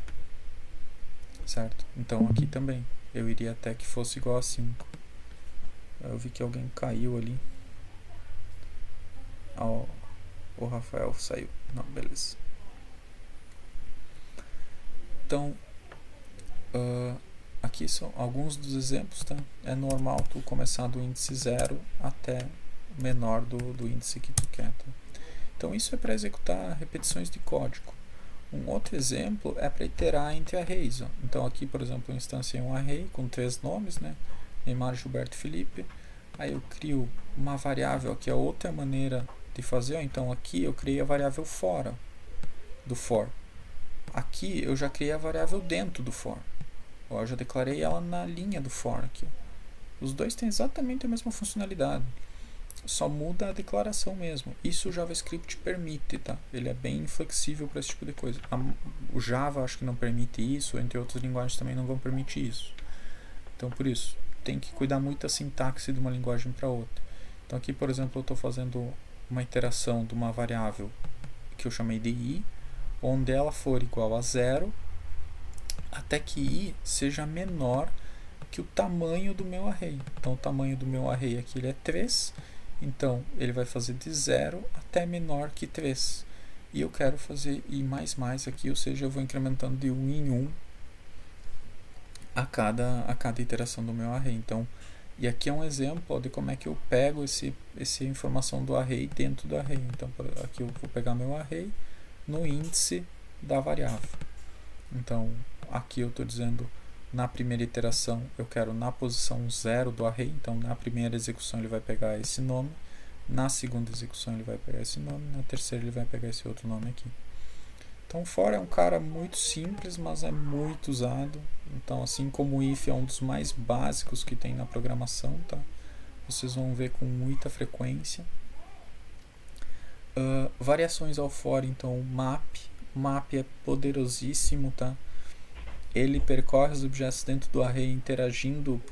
Speaker 1: Certo? Então aqui também eu iria até que fosse igual a 5. Eu vi que alguém caiu ali. O Rafael saiu. Não, beleza. Então, aqui são alguns dos exemplos, tá? É normal tu começar do índice 0 até menor do índice que tu quer, tá? Então, isso é para executar repetições de código. Um outro exemplo é para iterar entre arrays. Ó. Então, aqui, por exemplo, eu instanciei um array com 3 nomes, né? Neymar, Gilberto, Felipe. Aí eu crio uma variável, aqui é outra maneira de fazer. Ó. Então, aqui eu criei a variável fora do for. Aqui eu já criei a variável dentro do for. Ó, eu já declarei ela na linha do for aqui. Os dois têm exatamente a mesma funcionalidade. Só muda a declaração mesmo. Isso o JavaScript permite, tá? Ele é bem flexível para esse tipo de coisa. O Java acho que não permite isso, entre outras linguagens também não vão permitir isso. Então, por isso, tem que cuidar muito da sintaxe de uma linguagem para outra. Então aqui, por exemplo, eu estou fazendo uma iteração de uma variável que eu chamei de i, onde ela for igual a 0, até que i seja menor que o tamanho do meu array. Então o tamanho do meu array aqui ele é 3, então ele vai fazer de 0 até menor que 3. E eu quero fazer i++ aqui, ou seja, eu vou incrementando de 1 em 1 a cada iteração do meu array. Então, e aqui é um exemplo de como é que eu pego essa informação do array dentro do array. Então, aqui eu vou pegar meu array no índice da variável. Então, aqui eu estou dizendo, na primeira iteração, eu quero na posição 0 do array. Então, na primeira execução ele vai pegar esse nome. Na segunda execução ele vai pegar esse nome. Na terceira ele vai pegar esse outro nome aqui. Então, for é um cara muito simples, mas é muito usado. Então, assim como o if é um dos mais básicos que tem na programação, tá? Vocês vão ver com muita frequência. Variações ao for, então, map. Map é poderosíssimo, tá? Ele percorre os objetos dentro do array, interagindo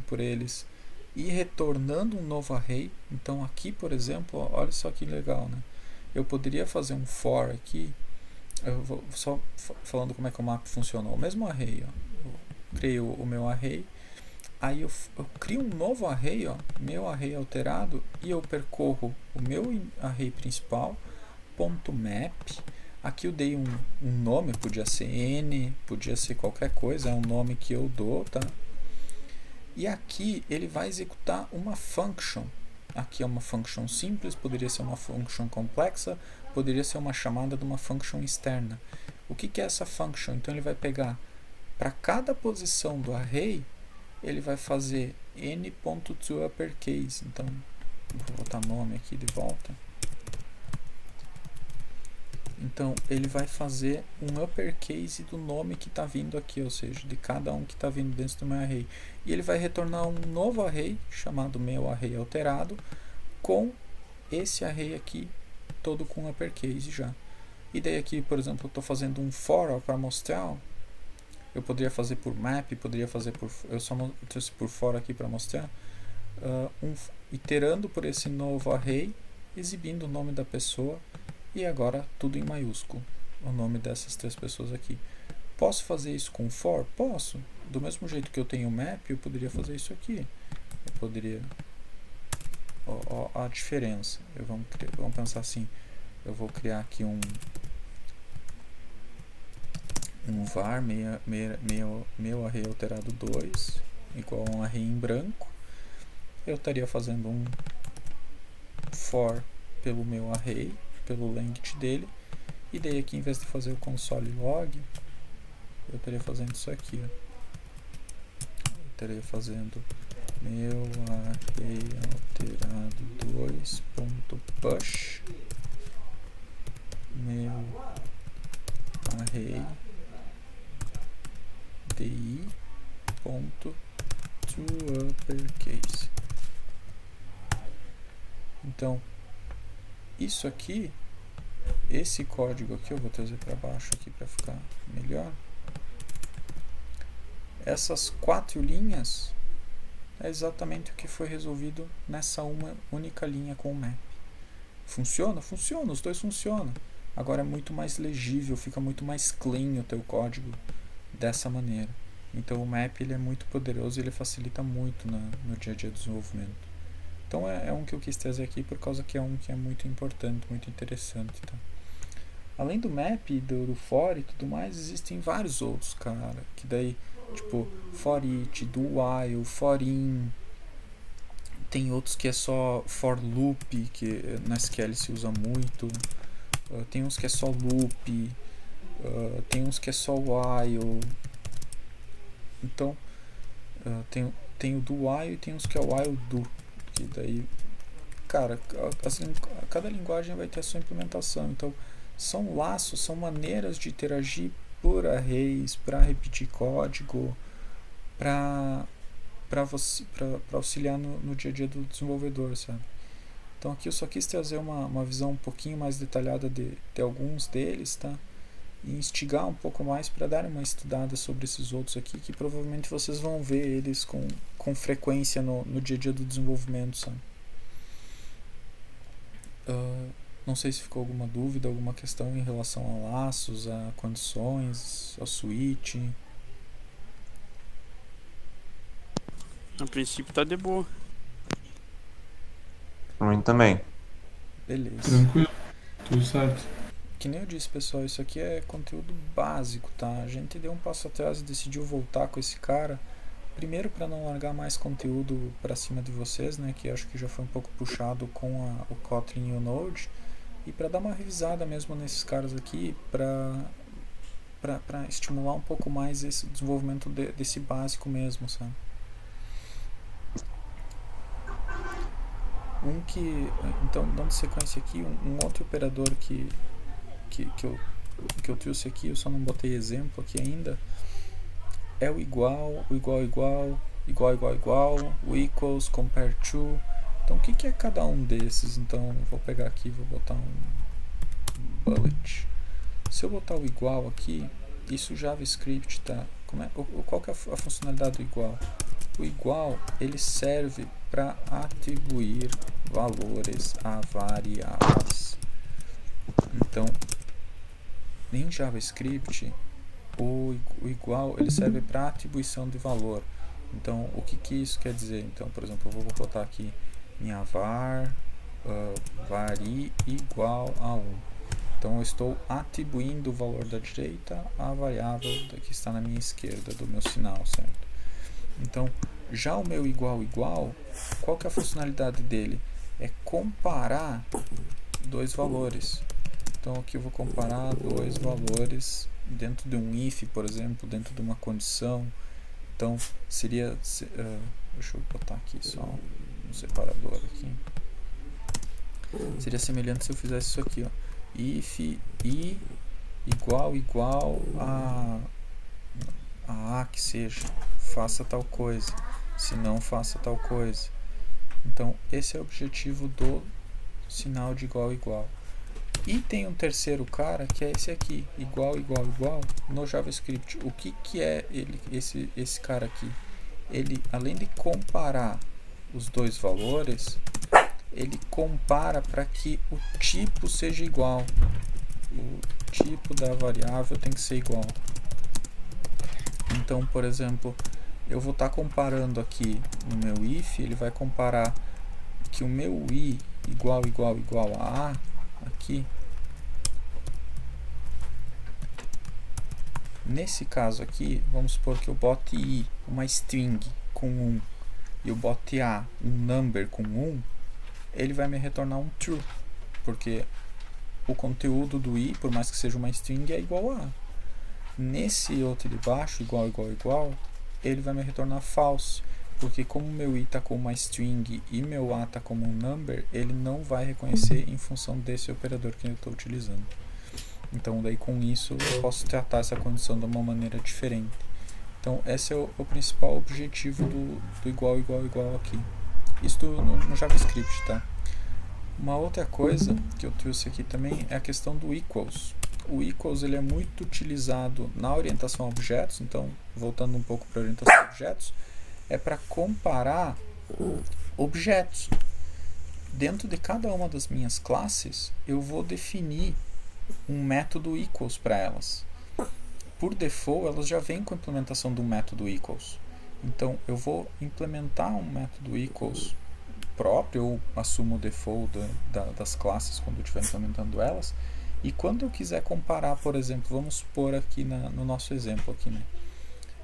Speaker 1: por eles e retornando um novo array. Então, aqui, por exemplo, olha só que legal, né? Eu poderia fazer um for aqui. Eu vou só falando como é que o map funciona. O mesmo array, ó. Eu criei o meu array, aí eu crio um novo array, ó, meu array alterado, e eu percorro o meu array principal, .map. Aqui eu dei um nome, podia ser n, podia ser qualquer coisa, é um nome que eu dou, tá? E aqui ele vai executar uma function. Aqui é uma function simples, poderia ser uma function complexa, poderia ser uma chamada de uma function externa. O que é essa function? Então ele vai pegar, para cada posição do array, ele vai fazer n.toUpperCase. Então, vou botar nome aqui de volta. Então, ele vai fazer um uppercase do nome que está vindo aqui, ou seja, de cada um que está vindo dentro do meu array. E ele vai retornar um novo array, chamado meu array alterado, com esse array aqui, todo com uppercase já. E daí aqui, por exemplo, eu estou fazendo um for para mostrar. Eu poderia fazer por map, poderia fazer por... Eu só trouxe por for aqui para mostrar. Iterando por esse novo array, exibindo o nome da pessoa. E agora tudo em maiúsculo, o nome dessas 3 pessoas aqui. Posso fazer isso com for? Posso. Do mesmo jeito que eu tenho map, eu poderia fazer isso aqui. Eu poderia... Ó, a diferença. Vamos pensar assim. Eu vou criar aqui um var, meu array alterado 2, igual a um array em branco. Eu estaria fazendo um for pelo meu array, pelo length dele, e daí aqui, em vez de fazer o console log, eu estaria fazendo isso aqui, ó. Eu estaria fazendo meu array alterado 2.push meu array di.toUpperCase. Então, isso aqui, esse código aqui, eu vou trazer para baixo aqui para ficar melhor. Essas 4 linhas é exatamente o que foi resolvido nessa uma única linha com o map. Funciona? Funciona, os dois funcionam. Agora é muito mais legível, fica muito mais clean o teu código dessa maneira. Então o map ele é muito poderoso e ele facilita muito no dia a dia do desenvolvimento. Então é um que eu quis trazer aqui por causa que é um que é muito importante, muito interessante. Tá? Além do map, do for e tudo mais, existem vários outros, cara. Que daí, tipo, for each, do while, for in. Tem outros que é só for loop, que na SQL se usa muito. Tem uns que é só loop. Tem uns que é só while. Então, tem o do while e tem uns que é while do. Que daí, cara, assim, cada linguagem vai ter a sua implementação. Então, são laços, são maneiras de interagir por arrays, para repetir código, para auxiliar no dia a dia do desenvolvedor, sabe? Então aqui eu só quis trazer uma visão um pouquinho mais detalhada de alguns deles, tá? E instigar um pouco mais para dar uma estudada sobre esses outros aqui, que provavelmente vocês vão ver eles com com frequência no dia a dia do desenvolvimento, sabe? Não sei se ficou alguma dúvida, alguma questão em relação a laços, a condições, a switch.
Speaker 4: A princípio tá de boa.
Speaker 5: Pra mim também.
Speaker 1: Beleza.
Speaker 3: Tranquilo, tudo certo.
Speaker 1: Que nem eu disse, pessoal, isso aqui é conteúdo básico, tá? A gente deu um passo atrás e decidiu voltar com esse cara. Primeiro, para não largar mais conteúdo para cima de vocês, né? Que acho que já foi um pouco puxado com o Kotlin e o Node. E para dar uma revisada mesmo nesses caras aqui, para estimular um pouco mais esse desenvolvimento desse básico mesmo, sabe? Então, dando sequência aqui, um outro operador que eu trouxe aqui, eu só não botei exemplo aqui ainda, é o igual, o equals, compare to. Então, o que é cada um desses? Então, vou pegar aqui, vou botar um bullet. Se eu botar o igual aqui, isso JavaScript, tá? Qual que é a funcionalidade do igual? O igual, ele serve para atribuir valores a variáveis. Então, em JavaScript, o igual, ele serve para atribuição de valor. Então, o que isso quer dizer? Então, por exemplo, eu vou botar aqui minha var vari igual a 1. Então eu estou atribuindo o valor da direita à variável que está na minha esquerda do meu sinal, certo? Então, já o meu igual, qual que é a funcionalidade dele? É comparar dois valores. Então aqui eu vou comparar dois valores dentro de um if, por exemplo, dentro de uma condição. Então seria, deixa eu botar aqui só um separador aqui. Seria semelhante se eu fizesse isso aqui, ó. If i igual a que seja, faça tal coisa, se não faça tal coisa. Então esse é o objetivo do sinal de igual. E tem um terceiro cara que é esse aqui, igual no JavaScript. O que é esse cara aqui? Ele, além de comparar os dois valores, ele compara para que o tipo seja igual. O tipo da variável tem que ser igual. Então, por exemplo, eu vou estar comparando aqui no meu if, ele vai comparar que o meu i igual a aqui. Nesse caso aqui, vamos supor que eu bote i, uma string com 1, e eu bote a, um number com 1, ele vai me retornar um true, porque o conteúdo do i, por mais que seja uma string, é igual a. Nesse outro de baixo, igual, ele vai me retornar false, porque como meu i está como uma string e meu a está como um number, ele não vai reconhecer em função desse operador que eu estou utilizando. Então daí com isso eu posso tratar essa condição de uma maneira diferente. Então esse é o principal objetivo do igual aqui. Isso no JavaScript, tá? Uma outra coisa que eu trouxe aqui também é a questão do equals. O equals ele é muito utilizado na orientação a objetos, então voltando um pouco para a orientação a objetos, é para comparar objetos. Dentro de cada uma das minhas classes, eu vou definir um método equals para elas. Por default, elas já vêm com a implementação do método equals. Então, eu vou implementar um método equals próprio, ou assumo o default das classes quando eu estiver implementando elas. E quando eu quiser comparar, por exemplo, vamos supor aqui no nosso exemplo aqui, né?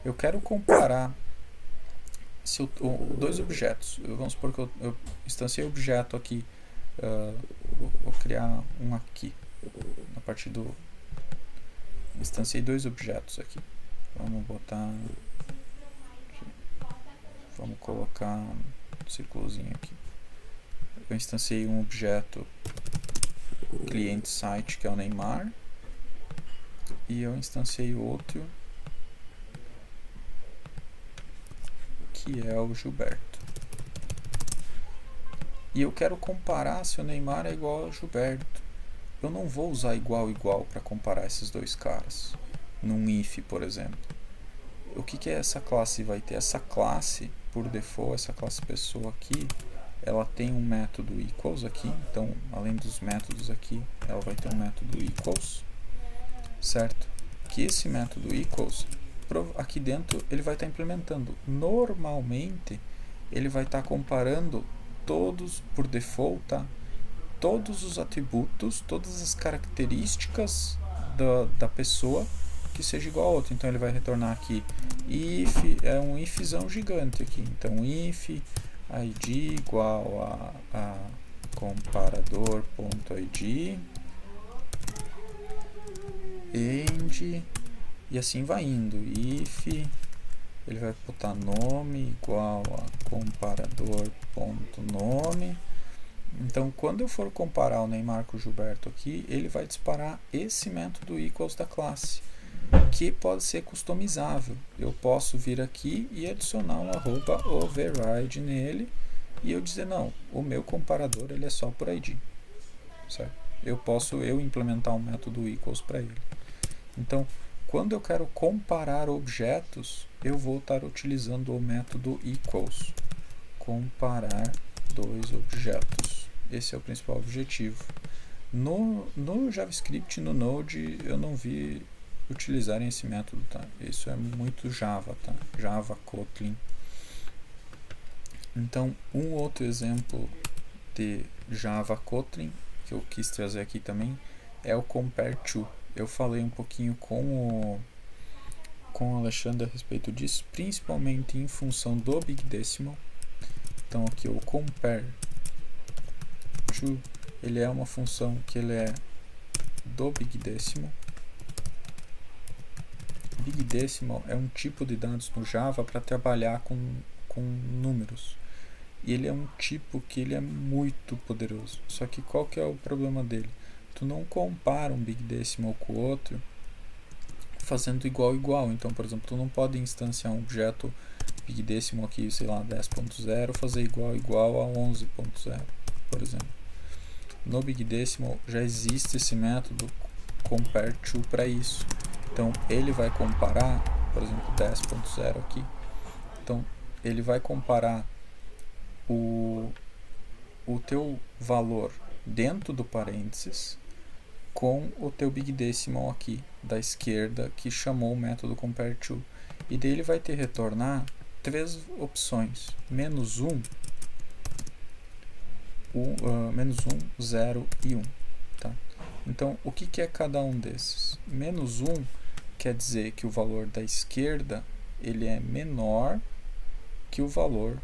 Speaker 1: Eu quero comparar dois objetos. Vamos supor que eu instanciei objeto aqui. Vou criar um aqui. A partir do... Instanciei dois objetos aqui. Vamos botar... Vamos colocar um círculozinho aqui. Eu instanciei um objeto cliente site, que é o Neymar. E eu instanciei outro, que é o Gilberto. E eu quero comparar se o Neymar é igual ao Gilberto. Eu não vou usar igual para comparar esses dois caras num if, por exemplo. O que essa classe vai ter? Essa classe por default, essa classe pessoa aqui, ela tem um método equals aqui, então além dos métodos aqui, ela vai ter um método equals, certo? Que esse método equals, aqui dentro, ele vai estar implementando. Normalmente, ele vai estar comparando todos, por default, tá? Todos os atributos, todas as características da pessoa que seja igual a outra. Então ele vai retornar aqui if, é um ifzão gigante aqui. Então if id igual a comparador.id end, e assim vai indo. If ele vai botar nome igual a comparador.nome. Então, quando eu for comparar o Neymar com o Gilberto aqui, ele vai disparar esse método equals da classe, que pode ser customizável. Eu posso vir aqui e adicionar um @override nele e eu dizer, não, o meu comparador ele é só por ID, certo? Eu posso implementar um método equals para ele. Então, quando eu quero comparar objetos, eu vou estar utilizando o método equals, comparar dois objetos. Esse é o principal objetivo. No JavaScript, no Node, eu não vi utilizarem esse método, tá? Isso é muito Java, tá? Java, Kotlin. Então, um outro exemplo de Java Kotlin que eu quis trazer aqui também é o compare_to. Eu falei um pouquinho com o Alexandre a respeito disso, principalmente em função do Big Decimal. Então aqui o compare_to, ele é uma função que ele é do Big Decimal. Big Decimal é um tipo de dados no Java para trabalhar com números. E ele é um tipo que ele é muito poderoso. Só que qual que é o problema dele? Tu não compara um Big Decimal com o outro fazendo igual. Então, por exemplo, tu não pode instanciar um objeto Big Decimal aqui, sei lá, 10.0, fazer igual a 11.0, por exemplo. No Big Decimal já existe esse método compare_to para isso. Então, ele vai comparar, por exemplo, 10.0 aqui. Então, ele vai comparar o teu valor dentro do parênteses com o teu Big Decimal aqui da esquerda, que chamou o método compare_to. E daí ele vai te retornar três opções: -1, 0 e 1. Tá? Então, o que é cada um desses? -1 quer dizer que o valor da esquerda ele é menor que o valor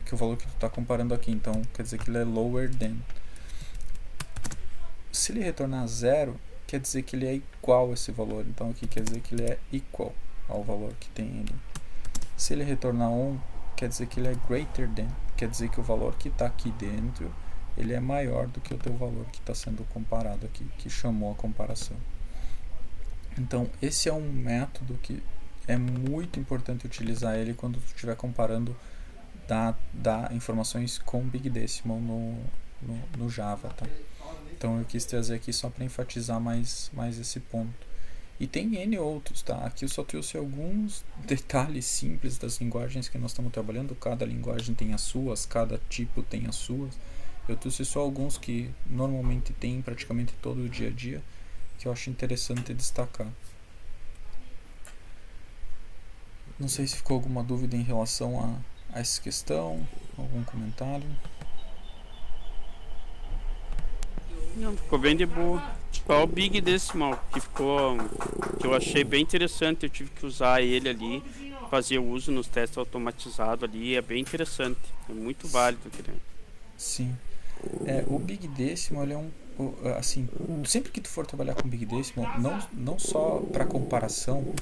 Speaker 1: que o valor que tu está comparando aqui. Então, quer dizer que ele é lower than. Se ele retornar 0, quer dizer que ele é igual a esse valor. Então, aqui quer dizer que ele é equal ao valor que tem ali. Se ele retornar 1, quer dizer que ele é greater than. Quer dizer que o valor que está aqui dentro ele é maior do que o teu valor que está sendo comparado aqui, que chamou a comparação. Então, esse é um método que é muito importante utilizar ele quando tu estiver comparando dar informações com Big Decimal no Java, tá? Então eu quis trazer aqui só para enfatizar mais esse ponto. E tem N outros, tá? Aqui eu só trouxe alguns detalhes simples das linguagens que nós estamos trabalhando. Cada linguagem tem as suas, cada tipo tem as suas. Eu trouxe só alguns que normalmente tem praticamente todo o dia a dia, que eu acho interessante destacar. Não sei se ficou alguma dúvida em relação a essa questão, algum comentário.
Speaker 4: Não, ficou bem de boa. Só o Big Decimal que eu achei bem interessante. Eu tive que usar ele ali, fazer uso nos testes automatizados ali. É bem interessante, é muito válido.
Speaker 1: Sim. O Big Decimal ele é assim, sempre que tu for trabalhar com Big Decimal, não só para comparação,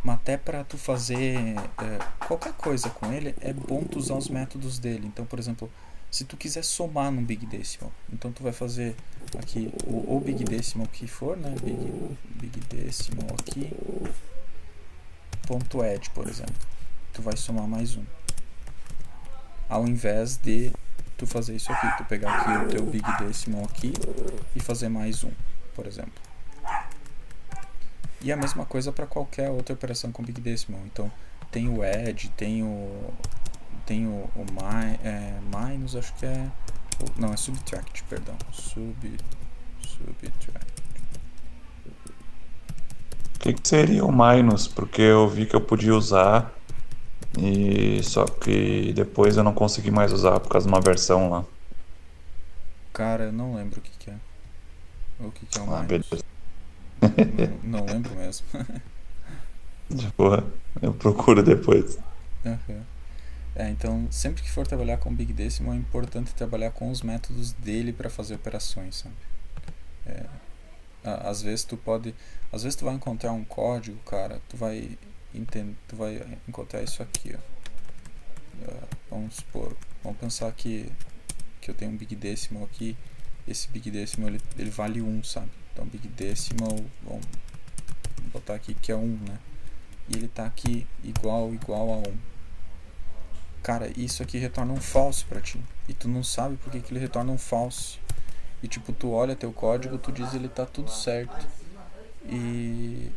Speaker 1: mas até para tu fazer qualquer coisa com ele, é bom tu usar os métodos dele. Então, por exemplo, se tu quiser somar no Big Decimal, então tu vai fazer aqui o Big Decimal que for, né? Big Decimal aqui, .add, por exemplo. Tu vai somar mais um. Ao invés de tu fazer isso aqui, tu pegar aqui o teu Big Decimal aqui e fazer mais um, por exemplo. E a mesma coisa para qualquer outra operação com Big Decimal. Então, tem o add, tem o minus, acho que é, não, é subtract, perdão, subtract.
Speaker 5: O que seria o minus? Porque eu vi que eu podia usar e só que depois eu não consegui mais usar por causa de uma versão lá.
Speaker 1: Cara, eu não lembro o que é. O que é o
Speaker 5: Ah,
Speaker 1: minus.
Speaker 5: beleza.
Speaker 1: Não lembro mesmo.
Speaker 5: De boa. Eu procuro depois.
Speaker 1: Uhum. Então, sempre que for trabalhar com Big Decimal, é importante trabalhar com os métodos dele para fazer operações, sabe? Às vezes tu vai encontrar um código, cara, tu vai encontrar isso aqui, ó. Vamos supor, vamos pensar que eu tenho um Big Decimal aqui, esse Big Decimal ele vale 1, sabe? Então Big Decimal, vamos botar aqui que é 1, né? E ele tá aqui igual a 1. Cara, isso aqui retorna um falso pra ti. E tu não sabe por que ele retorna um falso. E tipo, tu olha teu código, tu diz ele tá tudo certo. E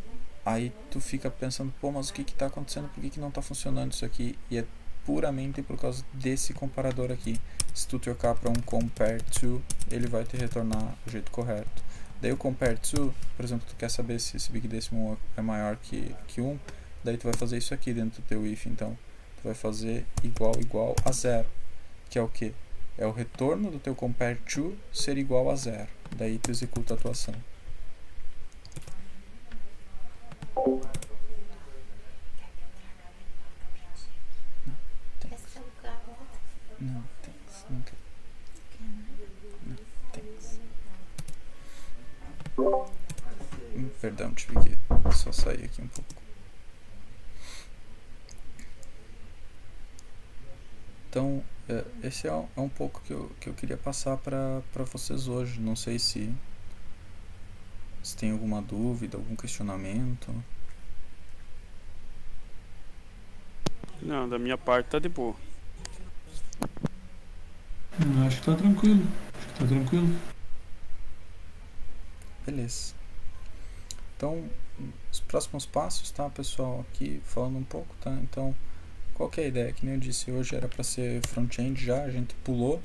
Speaker 1: aí tu fica pensando, pô, mas o que tá acontecendo? Por que não tá funcionando isso aqui? E é puramente por causa desse comparador aqui. Se tu trocar para um compare to, ele vai te retornar o jeito correto. Daí o compare to, por exemplo, tu quer saber se esse Big Decimal é maior que 1, daí tu vai fazer isso aqui dentro do teu if, então tu vai fazer igual a 0, que é o que? É o retorno do teu compare to ser igual a 0. Daí tu executa a tua ação. Não, thanks. Não quero. Não, thanks. Perdão, tive que só sair aqui um pouco. Então, esse é um pouco que eu queria passar para vocês hoje. Não sei se tem alguma dúvida, algum questionamento.
Speaker 4: Não, da minha parte tá de boa.
Speaker 3: Acho que tá tranquilo.
Speaker 1: Beleza. Então, os próximos passos, tá, pessoal? Aqui falando um pouco, tá? Então, qual que é a ideia? Que nem eu disse, hoje era para ser front-end já, a gente pulou.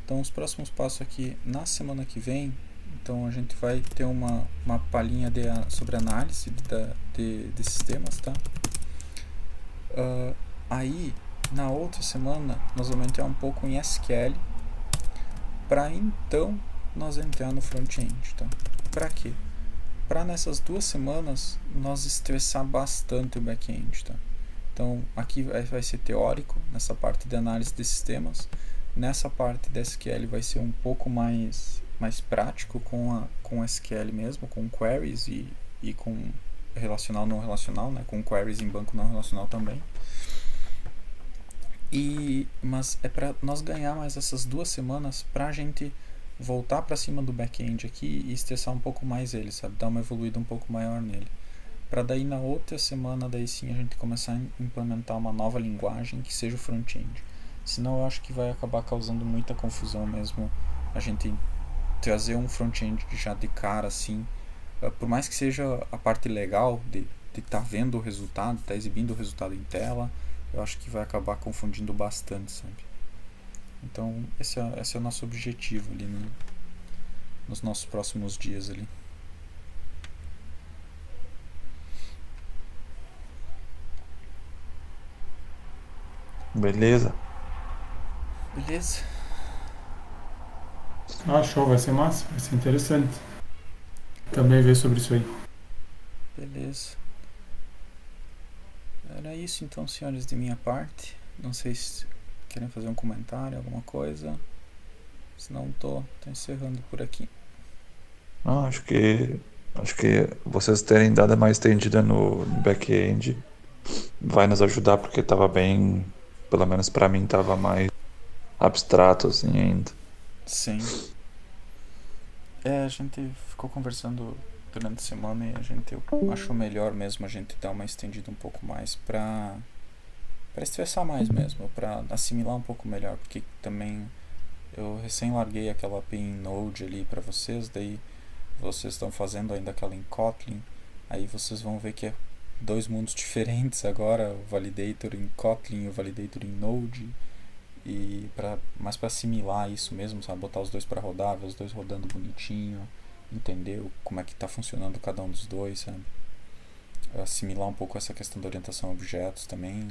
Speaker 1: Então, os próximos passos aqui na semana que vem, então a gente vai ter uma palhinha sobre análise de sistemas, tá? Aí, na outra semana, nós vamos entrar um pouco em SQL, para então nós entrar no front-end, tá? Para quê? Para nessas 2 semanas nós estressar bastante o back-end, tá? Então aqui vai ser teórico, nessa parte de análise de sistemas. Nessa parte da SQL vai ser um pouco mais prático com SQL mesmo, com queries e com relacional não relacional, né? Com queries em banco não relacional também. Mas é para nós ganhar mais essas 2 semanas para a gente voltar para cima do back-end aqui e estressar um pouco mais ele, sabe? Dar uma evoluída um pouco maior nele. Para daí na outra semana, daí sim a gente começar a implementar uma nova linguagem que seja o front-end. Senão eu acho que vai acabar causando muita confusão mesmo a gente trazer um front-end já de cara assim. Por mais que seja a parte legal de estar vendo o resultado, estar exibindo o resultado em tela, eu acho que vai acabar confundindo bastante, sabe? Então esse é o nosso objetivo ali nos nossos próximos dias ali.
Speaker 5: Beleza?
Speaker 1: Beleza?
Speaker 3: Show, vai ser massa, vai ser interessante também ver sobre isso aí.
Speaker 1: Beleza. Era isso então, senhores, de minha parte. Não sei se querem fazer um comentário, alguma coisa. Senão tô encerrando por aqui.
Speaker 5: Não, acho que vocês terem dado mais estendida no back-end vai nos ajudar, porque tava bem, pelo menos pra mim tava mais abstrato assim ainda.
Speaker 1: Sim. A gente ficou conversando durante a semana e a gente achou melhor mesmo a gente dar uma estendida um pouco mais pra estressar mais mesmo, pra assimilar um pouco melhor, porque também eu recém larguei aquela API em Node ali pra vocês, daí vocês estão fazendo ainda aquela em Kotlin, aí vocês vão ver que dois mundos diferentes agora, o Validator em Kotlin e o Validator em Node, e mais para assimilar isso mesmo, sabe? Botar os dois para rodar, ver os dois rodando bonitinho, entender como é que está funcionando cada um dos dois, sabe? Assimilar um pouco essa questão da orientação a objetos também,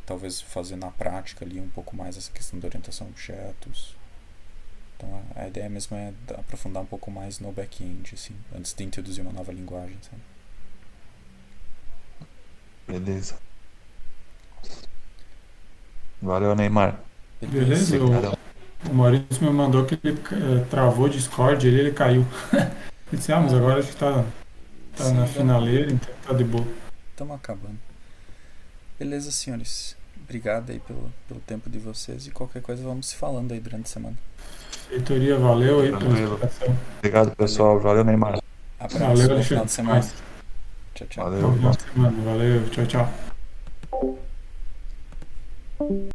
Speaker 1: talvez fazer na prática ali um pouco mais essa questão da orientação a objetos. Então a ideia mesmo é aprofundar um pouco mais no back-end, assim, antes de introduzir uma nova linguagem, sabe?
Speaker 6: Beleza. Valeu, Neymar.
Speaker 3: Beleza?
Speaker 6: Obrigado.
Speaker 3: O Maurício me mandou que ele travou o Discord, ele caiu. Ele disse, mas agora a gente tá
Speaker 1: Sim,
Speaker 3: na finaleira, então tá de boa.
Speaker 1: Estamos acabando. Beleza, senhores. Obrigado aí pelo tempo de vocês e qualquer coisa vamos se falando aí durante a semana.
Speaker 3: Feitoria, valeu aí pela
Speaker 6: Tranquilo.
Speaker 3: explicação.
Speaker 6: Obrigado, pessoal. Valeu, Neymar.
Speaker 1: Abraço,
Speaker 3: Valeu,
Speaker 1: bom final
Speaker 3: Alexandre.
Speaker 1: de semana. Tchau, tchau.
Speaker 6: Valeu.
Speaker 3: Bom final de semana. Valeu, tchau, tchau.